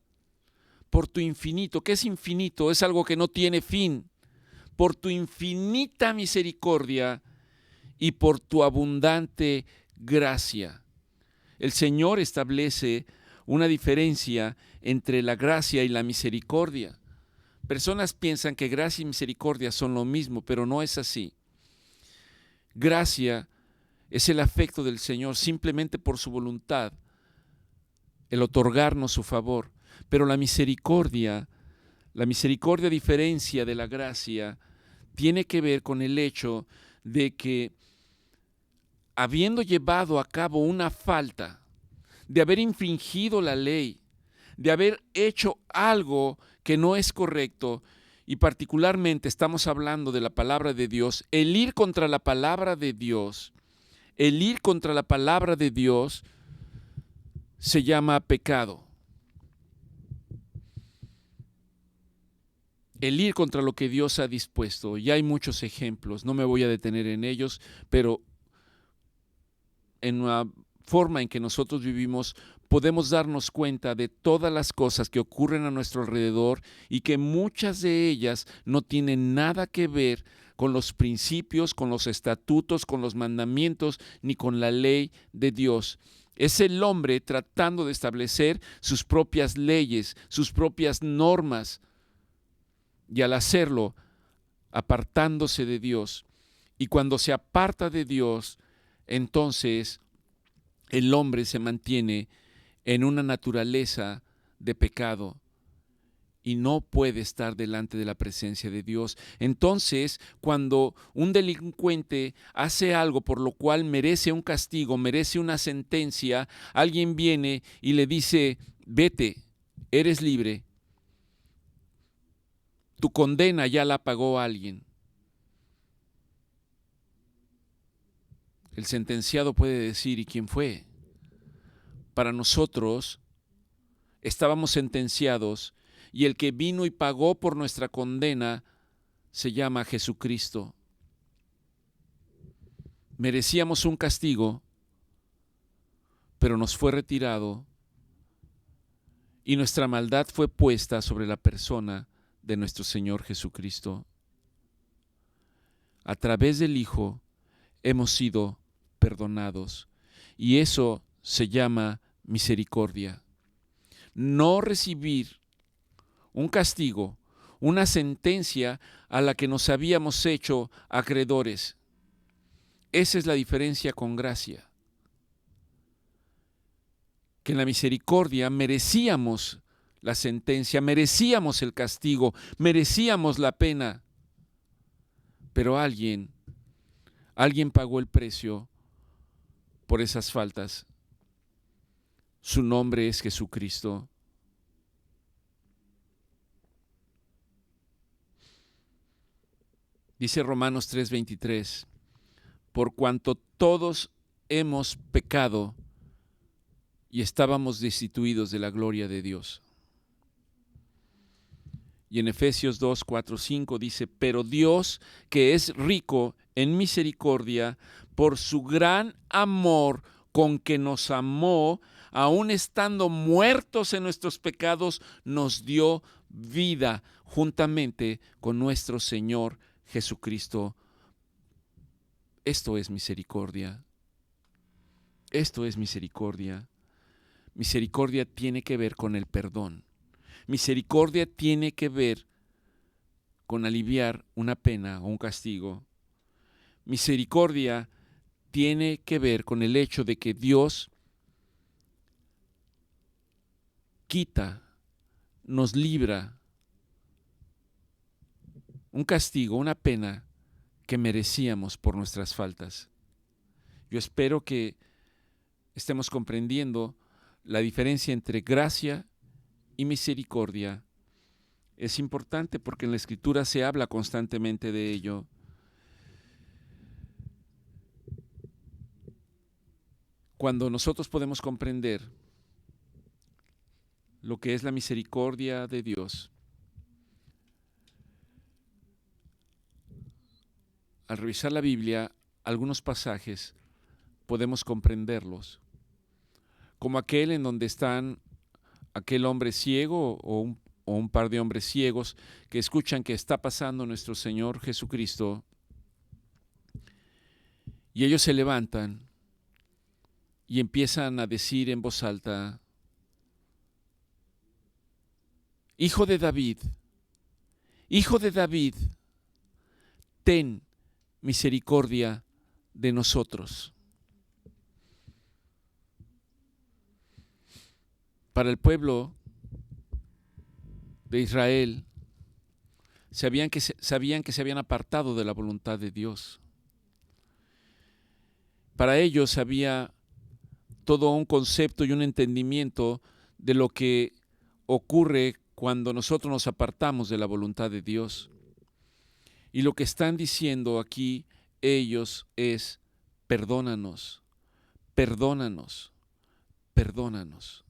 por tu infinito. ¿Qué es infinito? Es algo que no tiene fin. Por tu infinita misericordia y por tu abundante gracia. El Señor establece una diferencia entre la gracia y la misericordia. Personas piensan que gracia y misericordia son lo mismo, pero no es así. Gracia es el afecto del Señor simplemente por su voluntad, el otorgarnos su favor. Pero la misericordia a diferencia de la gracia, tiene que ver con el hecho de que habiendo llevado a cabo una falta, de haber infringido la ley, de haber hecho algo que no es correcto, y particularmente estamos hablando de la palabra de Dios, el ir contra la palabra de Dios, se llama pecado. El ir contra lo que Dios ha dispuesto. Y hay muchos ejemplos, no me voy a detener en ellos, pero en la forma en que nosotros vivimos podemos darnos cuenta de todas las cosas que ocurren a nuestro alrededor y que muchas de ellas no tienen nada que ver con los principios, con los estatutos, con los mandamientos, ni con la ley de Dios. Es el hombre tratando de establecer sus propias leyes, sus propias normas, y al hacerlo, apartándose de Dios. Y cuando se aparta de Dios, entonces el hombre se mantiene en una naturaleza de pecado y no puede estar delante de la presencia de Dios. Entonces, cuando un delincuente hace algo por lo cual merece un castigo, merece una sentencia, alguien viene y le dice, vete, eres libre. Tu condena ya la pagó alguien. El sentenciado puede decir, ¿y quién fue? Para nosotros, estábamos sentenciados, y el que vino y pagó por nuestra condena se llama Jesucristo. Merecíamos un castigo, pero nos fue retirado y nuestra maldad fue puesta sobre la persona de nuestro Señor Jesucristo. A través del Hijo hemos sido perdonados y eso se llama misericordia. No recibir un castigo, una sentencia a la que nos habíamos hecho acreedores. Esa es la diferencia con gracia. Que en la misericordia merecíamos la sentencia, merecíamos el castigo, merecíamos la pena, pero alguien pagó el precio por esas faltas. Su nombre es Jesucristo. Dice Romanos 3:23, por cuanto todos hemos pecado y estábamos destituidos de la gloria de Dios. Y en Efesios 2:4-5 dice, pero Dios, que es rico en misericordia, por su gran amor con que nos amó, aun estando muertos en nuestros pecados, nos dio vida juntamente con nuestro Señor Jesucristo. Esto es misericordia. Esto es misericordia. Misericordia tiene que ver con el perdón. Misericordia tiene que ver con aliviar una pena o un castigo. Misericordia tiene que ver con el hecho de que Dios quita, nos libra un castigo, una pena que merecíamos por nuestras faltas. Yo espero que estemos comprendiendo la diferencia entre gracia y misericordia. Es importante porque en la Escritura se habla constantemente de ello. Cuando nosotros podemos comprender lo que es la misericordia de Dios, al revisar la Biblia, algunos pasajes podemos comprenderlos, como aquel en donde están aquel hombre ciego o un par de hombres ciegos que escuchan que está pasando nuestro Señor Jesucristo y ellos se levantan y empiezan a decir en voz alta, Hijo de David, ten misericordia de nosotros. Para el pueblo de Israel, sabían que se habían apartado de la voluntad de Dios. Para ellos había todo un concepto y un entendimiento de lo que ocurre cuando nosotros nos apartamos de la voluntad de Dios. Y lo que están diciendo aquí ellos es, perdónanos, perdónanos, perdónanos.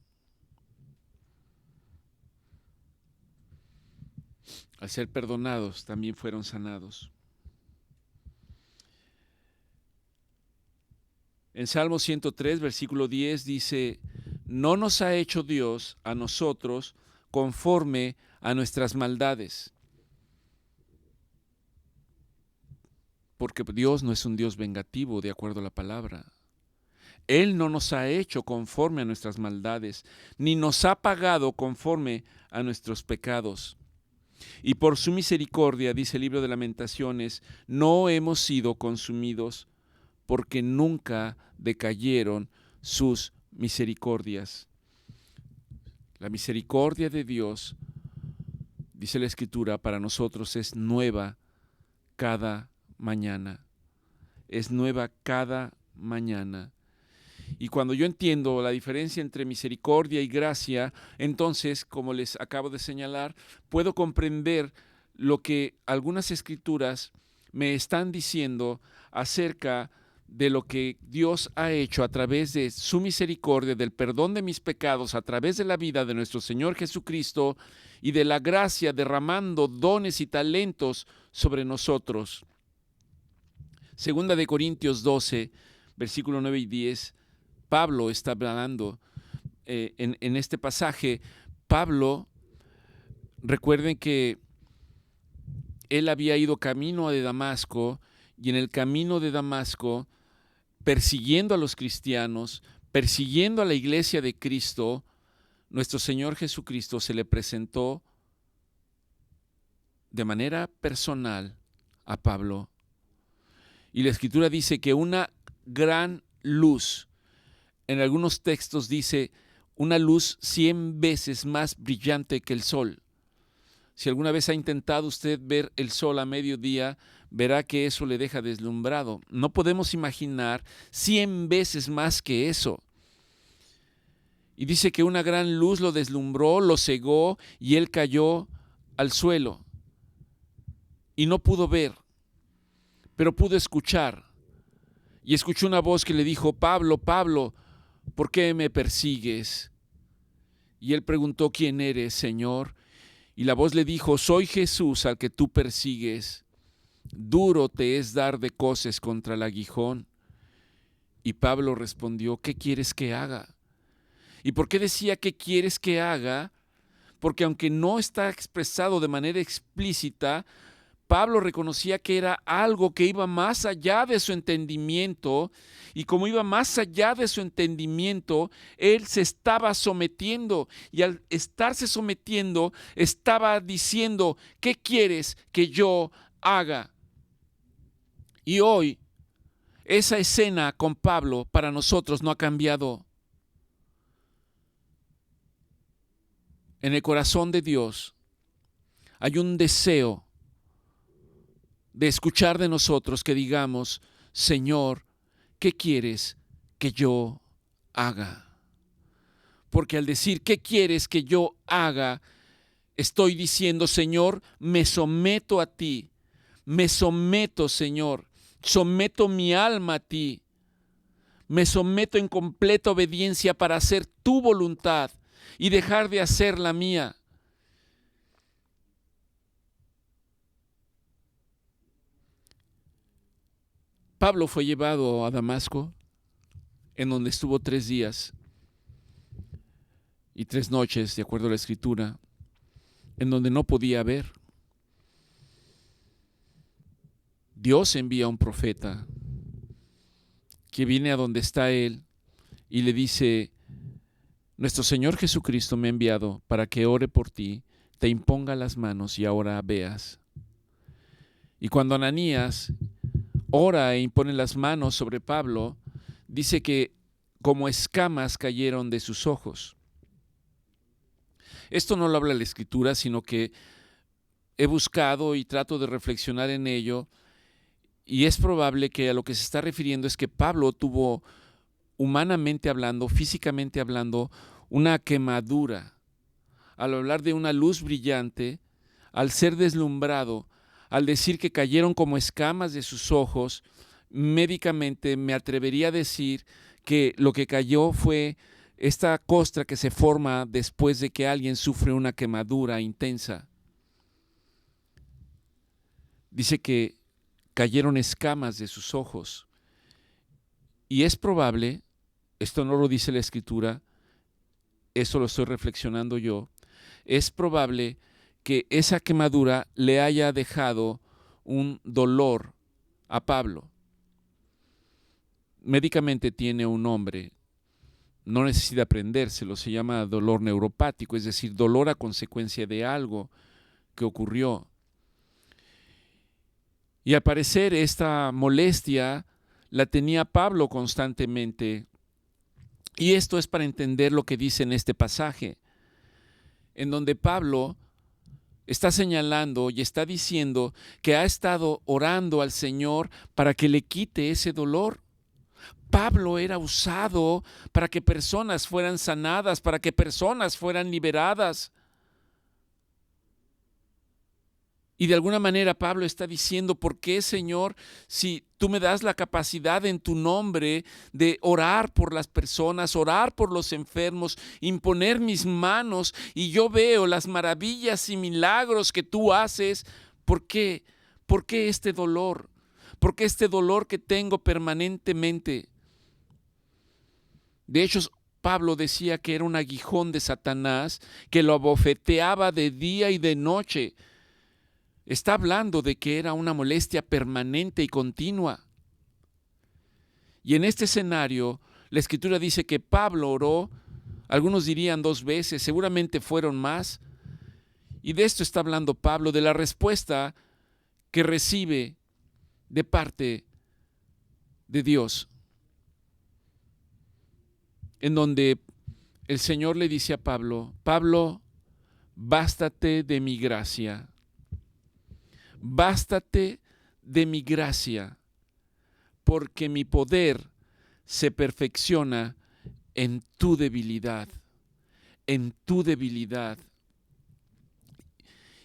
Al ser perdonados, también fueron sanados. En Salmo 103, versículo 10 dice, no nos ha hecho Dios a nosotros conforme a nuestras maldades. Porque Dios no es un Dios vengativo, de acuerdo a la palabra. Él no nos ha hecho conforme a nuestras maldades, ni nos ha pagado conforme a nuestros pecados. Y por su misericordia, dice el libro de Lamentaciones, no hemos sido consumidos, porque nunca decayeron sus misericordias. La misericordia de Dios, dice la Escritura, para nosotros es nueva cada mañana. Es nueva cada mañana. Y cuando yo entiendo la diferencia entre misericordia y gracia, entonces, como les acabo de señalar, puedo comprender lo que algunas escrituras me están diciendo acerca de lo que Dios ha hecho a través de su misericordia, del perdón de mis pecados, a través de la vida de nuestro Señor Jesucristo y de la gracia derramando dones y talentos sobre nosotros. Segunda de Corintios 12, versículo 9 y 10, Pablo está hablando en este pasaje. Pablo, recuerden que él había ido camino de Damasco, y en el camino de Damasco, persiguiendo a los cristianos, persiguiendo a la iglesia de Cristo, nuestro Señor Jesucristo se le presentó de manera personal a Pablo. Y la Escritura dice que una gran luz, en algunos textos dice una luz 100 veces más brillante que el sol. Si alguna vez ha intentado usted ver el sol a mediodía, verá que eso le deja deslumbrado. No podemos imaginar 100 veces más que eso. Y dice que una gran luz lo deslumbró, lo cegó y él cayó al suelo. Y no pudo ver, pero pudo escuchar. Y escuchó una voz que le dijo: Pablo, Pablo, ¿por qué me persigues? Y él preguntó: ¿quién eres, Señor? Y la voz le dijo: soy Jesús al que tú persigues. Duro te es dar de coces contra el aguijón. Y Pablo respondió: ¿qué quieres que haga? ¿Y por qué decía qué quieres que haga? Porque aunque no está expresado de manera explícita, Pablo reconocía que era algo que iba más allá de su entendimiento, y como iba más allá de su entendimiento, él se estaba sometiendo, y al estarse sometiendo, estaba diciendo: ¿qué quieres que yo haga? Y hoy, esa escena con Pablo para nosotros no ha cambiado. En el corazón de Dios hay un deseo de escuchar de nosotros que digamos: Señor, ¿qué quieres que yo haga? Porque al decir ¿qué quieres que yo haga?, estoy diciendo: Señor, me someto a ti, me someto, Señor, someto mi alma a ti, me someto en completa obediencia para hacer tu voluntad y dejar de hacer la mía. Pablo fue llevado a Damasco, en donde estuvo 3 días y 3 noches, de acuerdo a la Escritura, en donde no podía ver. Dios envía a un profeta que viene a donde está él y le dice: nuestro Señor Jesucristo me ha enviado para que ore por ti, te imponga las manos y ahora veas. Y cuando Ananías ora e impone las manos sobre Pablo, dice que como escamas cayeron de sus ojos. Esto no lo habla la Escritura, sino que he buscado y trato de reflexionar en ello, y es probable que a lo que se está refiriendo es que Pablo tuvo, humanamente hablando, físicamente hablando, una quemadura. Al hablar de una luz brillante, al ser deslumbrado, al decir que cayeron como escamas de sus ojos, médicamente me atrevería a decir que lo que cayó fue esta costra que se forma después de que alguien sufre una quemadura intensa. Dice que cayeron escamas de sus ojos. Y es probable, esto no lo dice la Escritura, eso lo estoy reflexionando yo, es probable que esa quemadura le haya dejado un dolor a Pablo. Médicamente tiene un nombre, no necesita aprendérselo, se llama dolor neuropático, es decir, dolor a consecuencia de algo que ocurrió. Y al parecer esta molestia la tenía Pablo constantemente. Y esto es para entender lo que dice en este pasaje, en donde Pablo está señalando y está diciendo que ha estado orando al Señor para que le quite ese dolor. Pablo era usado para que personas fueran sanadas, para que personas fueran liberadas. Y de alguna manera Pablo está diciendo, ¿por qué, Señor, si tú me das la capacidad en tu nombre de orar por las personas, orar por los enfermos, imponer mis manos y yo veo las maravillas y milagros que tú haces? ¿Por qué? ¿Por qué este dolor? ¿Por qué este dolor que tengo permanentemente? De hecho, Pablo decía que era un aguijón de Satanás que lo abofeteaba de día y de noche. Está hablando de que era una molestia permanente y continua. Y en este escenario, la Escritura dice que Pablo oró, algunos dirían 2 veces, seguramente fueron más. Y de esto está hablando Pablo, de la respuesta que recibe de parte de Dios, en donde el Señor le dice a Pablo, Pablo, bástate de mi gracia. Bástate de mi gracia, porque mi poder se perfecciona en tu debilidad, en tu debilidad.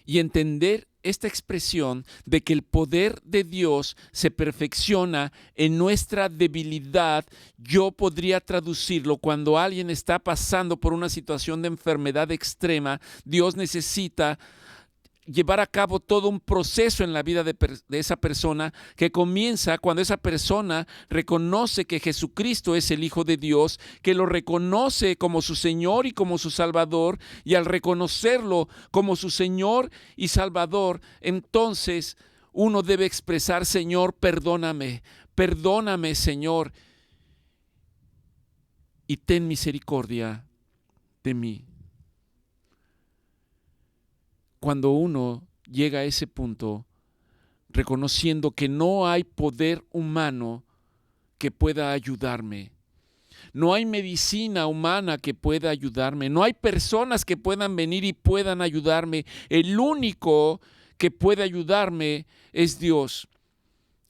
Y entender esta expresión de que el poder de Dios se perfecciona en nuestra debilidad, yo podría traducirlo cuando alguien está pasando por una situación de enfermedad extrema. Dios necesita llevar a cabo todo un proceso en la vida de esa persona que comienza cuando esa persona reconoce que Jesucristo es el Hijo de Dios, que lo reconoce como su Señor y como su Salvador, y al reconocerlo como su Señor y Salvador, entonces uno debe expresar, Señor, perdóname, perdóname, Señor, y ten misericordia de mí. Cuando uno llega a ese punto, reconociendo que no hay poder humano que pueda ayudarme, no hay medicina humana que pueda ayudarme, no hay personas que puedan venir y puedan ayudarme, el único que puede ayudarme es Dios,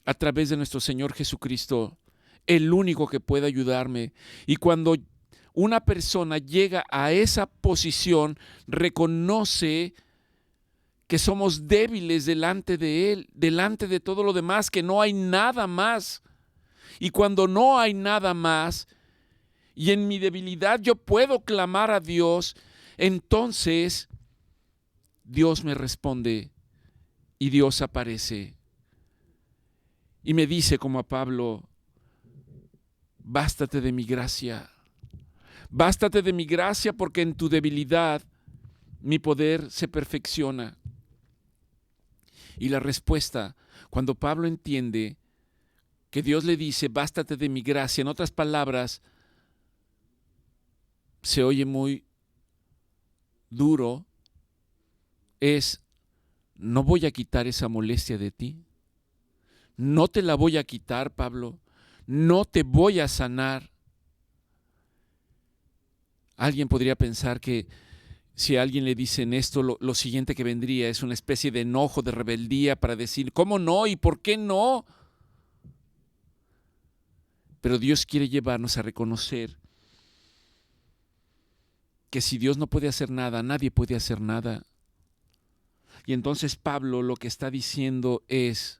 a través de nuestro Señor Jesucristo, el único que puede ayudarme. Y cuando una persona llega a esa posición, reconoce que somos débiles delante de Él, delante de todo lo demás, que no hay nada más. Y cuando no hay nada más, y en mi debilidad yo puedo clamar a Dios, entonces Dios me responde y Dios aparece. Y me dice como a Pablo, bástate de mi gracia. Bástate de mi gracia porque en tu debilidad mi poder se perfecciona. Y la respuesta, cuando Pablo entiende que Dios le dice, bástate de mi gracia, en otras palabras, se oye muy duro, es, no voy a quitar esa molestia de ti, no te la voy a quitar, Pablo, no te voy a sanar. Alguien podría pensar que si a alguien le dicen esto, lo siguiente que vendría es una especie de enojo, de rebeldía para decir, ¿cómo no? ¿Y por qué no? Pero Dios quiere llevarnos a reconocer que si Dios no puede hacer nada, nadie puede hacer nada. Y entonces Pablo lo que está diciendo es,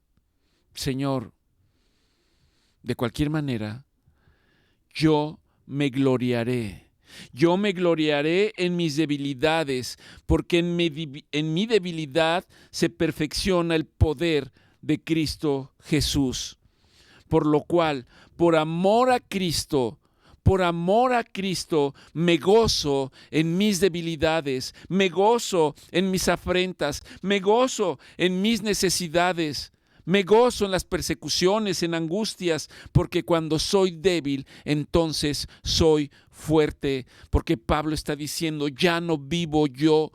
Señor, de cualquier manera, yo me gloriaré. Yo me gloriaré en mis debilidades, porque en mi debilidad se perfecciona el poder de Cristo Jesús. Por lo cual, por amor a Cristo, me gozo en mis debilidades, me gozo en mis afrentas, me gozo en mis necesidades. Me gozo en las persecuciones, en angustias, porque cuando soy débil, entonces soy fuerte. Porque Pablo está diciendo, ya no vivo yo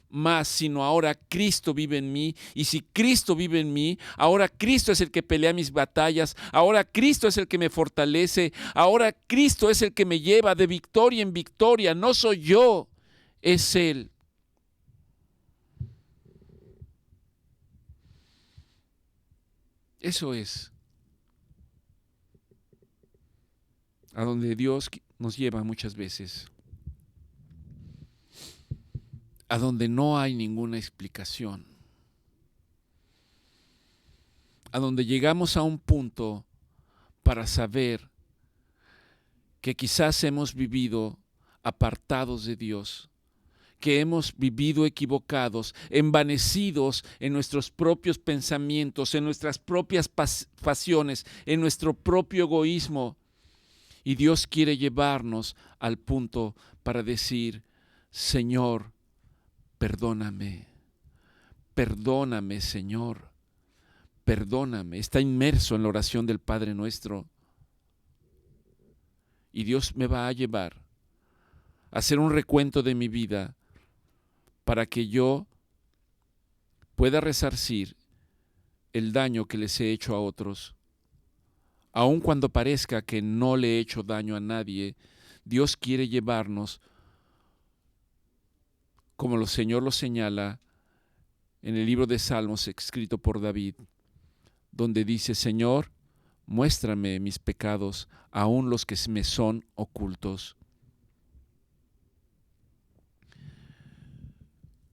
más, sino ahora Cristo vive en mí. Y si Cristo vive en mí, ahora Cristo es el que pelea mis batallas, ahora Cristo es el que me fortalece, ahora Cristo es el que me lleva de victoria en victoria. No soy yo, es Él. Eso es a donde Dios nos lleva muchas veces, a donde no hay ninguna explicación. a donde llegamos a un punto para saber que quizás hemos vivido apartados de Dios, que hemos vivido equivocados, envanecidos en nuestros propios pensamientos, en nuestras propias pasiones, en nuestro propio egoísmo. Y Dios quiere llevarnos al punto para decir: Señor, perdóname, perdóname, Señor, perdóname. Está inmerso en la oración del Padre Nuestro. Y Dios me va a llevar a hacer un recuento de mi vida para que yo pueda resarcir el daño que les he hecho a otros. Aun cuando parezca que no le he hecho daño a nadie, Dios quiere llevarnos, como el Señor lo señala en el libro de Salmos escrito por David, donde dice: Señor, muéstrame mis pecados, aun los que me son ocultos.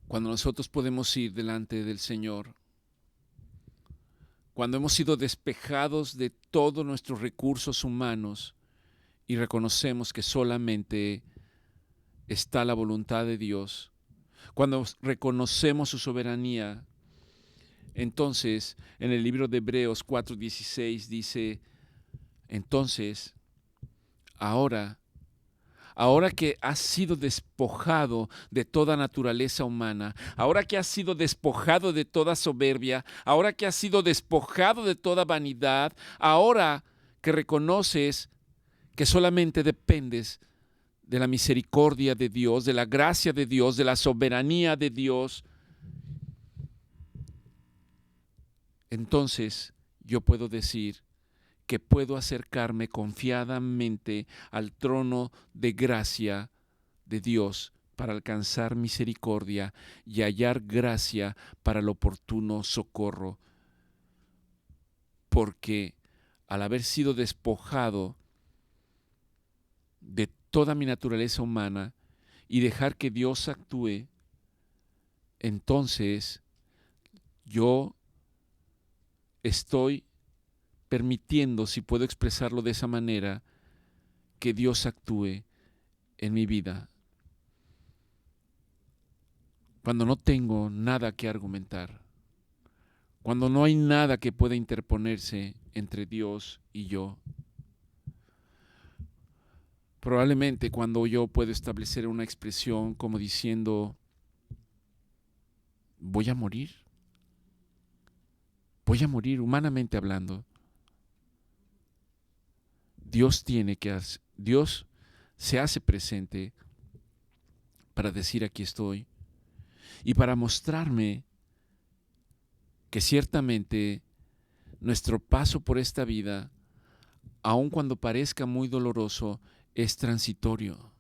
Cuando nosotros podemos ir delante del Señor, cuando hemos sido despejados de todos nuestros recursos humanos y reconocemos que solamente está la voluntad de Dios, cuando reconocemos su soberanía, entonces en el libro de Hebreos 4:16 dice: entonces, ahora que has sido despojado de toda naturaleza humana, ahora que has sido despojado de toda soberbia, ahora que has sido despojado de toda vanidad, ahora que reconoces que solamente dependes de la misericordia de Dios, de la gracia de Dios, de la soberanía de Dios, entonces yo puedo decir que puedo acercarme confiadamente al trono de gracia de Dios para alcanzar misericordia y hallar gracia para el oportuno socorro. Porque al haber sido despojado de toda mi naturaleza humana y dejar que Dios actúe, entonces yo estoy permitiendo, si puedo expresarlo de esa manera, que Dios actúe en mi vida. Cuando no tengo nada que argumentar, cuando no hay nada que pueda interponerse entre Dios y yo. Probablemente cuando yo puedo establecer una expresión como diciendo: voy a morir humanamente hablando. Dios se hace presente para decir: aquí estoy, y para mostrarme que ciertamente nuestro paso por esta vida, aun cuando parezca muy doloroso, es transitorio.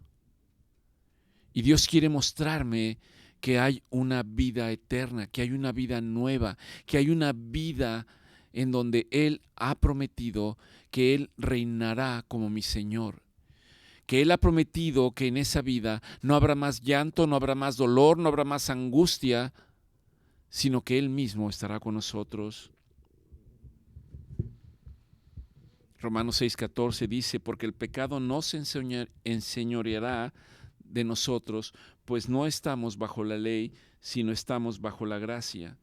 Y Dios quiere mostrarme que hay una vida eterna, que hay una vida nueva, que hay una vida en donde Él ha prometido que Él reinará como mi Señor. Que Él ha prometido que en esa vida no habrá más llanto, no habrá más dolor, no habrá más angustia, sino que Él mismo estará con nosotros. Romanos 6:14 dice: porque el pecado no se enseñoreará de nosotros, pues no estamos bajo la ley, sino estamos bajo la gracia.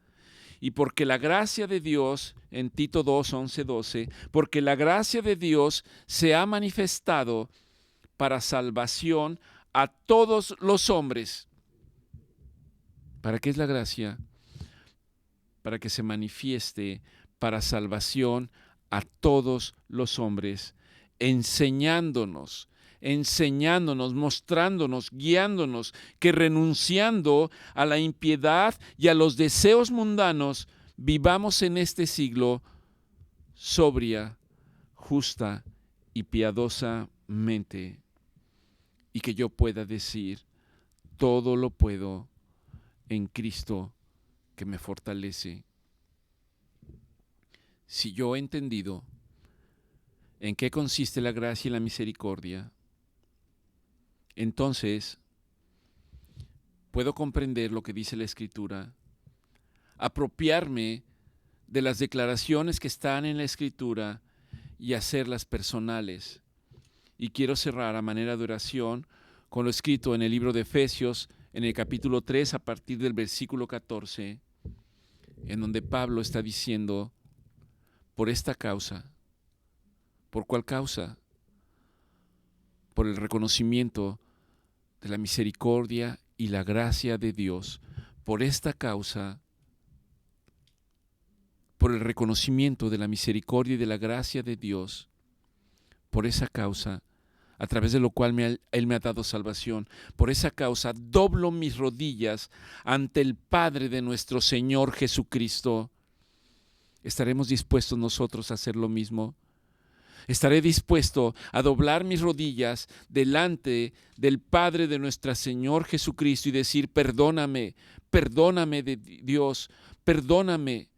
Y porque la gracia de Dios, en Tito 2:11-12, porque la gracia de Dios se ha manifestado para salvación a todos los hombres. ¿Para qué es la gracia? Para que se manifieste para salvación a todos los hombres, enseñándonos, mostrándonos, guiándonos, que renunciando a la impiedad y a los deseos mundanos, vivamos en este siglo sobria, justa y piadosamente, y que yo pueda decir: todo lo puedo en Cristo que me fortalece. Si yo he entendido en qué consiste la gracia y la misericordia, entonces puedo comprender lo que dice la Escritura, apropiarme de las declaraciones que están en la Escritura y hacerlas personales. Y quiero cerrar a manera de oración con lo escrito en el libro de Efesios, en el capítulo 3, a partir del versículo 14, en donde Pablo está diciendo, por esta causa. ¿Por cuál causa? Por el reconocimiento de la misericordia y la gracia de Dios. Por esta causa, por el reconocimiento de la misericordia y de la gracia de Dios, por esa causa, a través de lo cual Él me ha dado salvación, por esa causa doblo mis rodillas ante el Padre de nuestro Señor Jesucristo. ¿Estaremos dispuestos nosotros a hacer lo mismo? Estaré dispuesto a doblar mis rodillas delante del Padre de nuestro Señor Jesucristo y decir, perdóname, perdóname de Dios, perdóname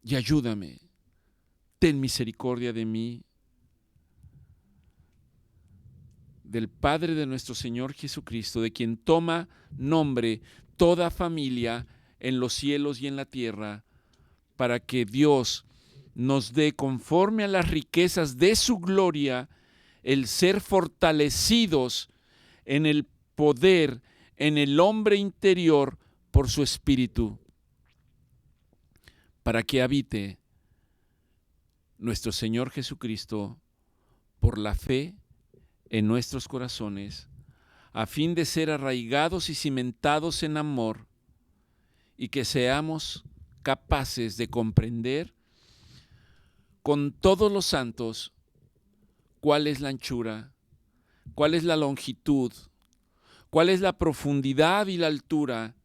y ayúdame. Ten misericordia de mí. Del Padre de nuestro Señor Jesucristo, de quien toma nombre toda familia en los cielos y en la tierra, para que Dios nos dé, conforme a las riquezas de su gloria, el ser fortalecidos en el poder, en el hombre interior, por su Espíritu, para que habite nuestro Señor Jesucristo por la fe en nuestros corazones, a fin de ser arraigados y cimentados en amor, y que seamos capaces de comprender con todos los santos cuál es la anchura, cuál es la longitud, cuál es la profundidad y la altura,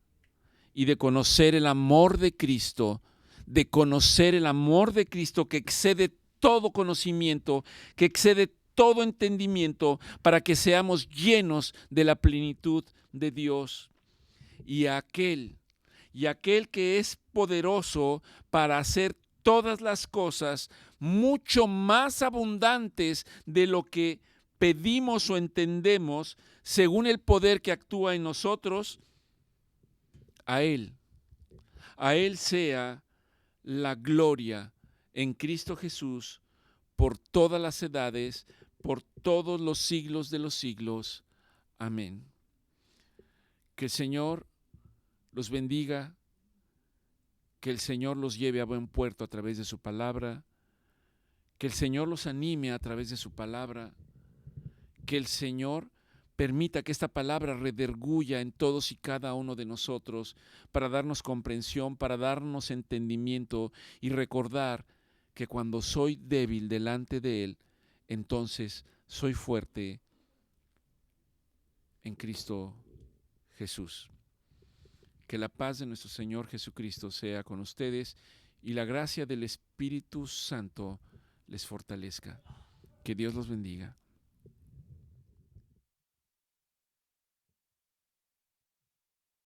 y de conocer el amor de Cristo, de conocer el amor de Cristo que excede todo conocimiento, que excede todo entendimiento, para que seamos llenos de la plenitud de Dios. Y aquel que es poderoso para hacer todas las cosas mucho más abundantes de lo que pedimos o entendemos, según el poder que actúa en nosotros, a Él sea la gloria en Cristo Jesús por todas las edades, por todos los siglos de los siglos. Amén. Que el Señor los bendiga, que el Señor los lleve a buen puerto a través de su palabra, que el Señor los anime a través de su palabra, que el Señor permita que esta palabra redarguya en todos y cada uno de nosotros para darnos comprensión, para darnos entendimiento y recordar que cuando soy débil delante de Él, entonces soy fuerte en Cristo Jesús. Que la paz de nuestro Señor Jesucristo sea con ustedes y la gracia del Espíritu Santo les fortalezca. Que Dios los bendiga.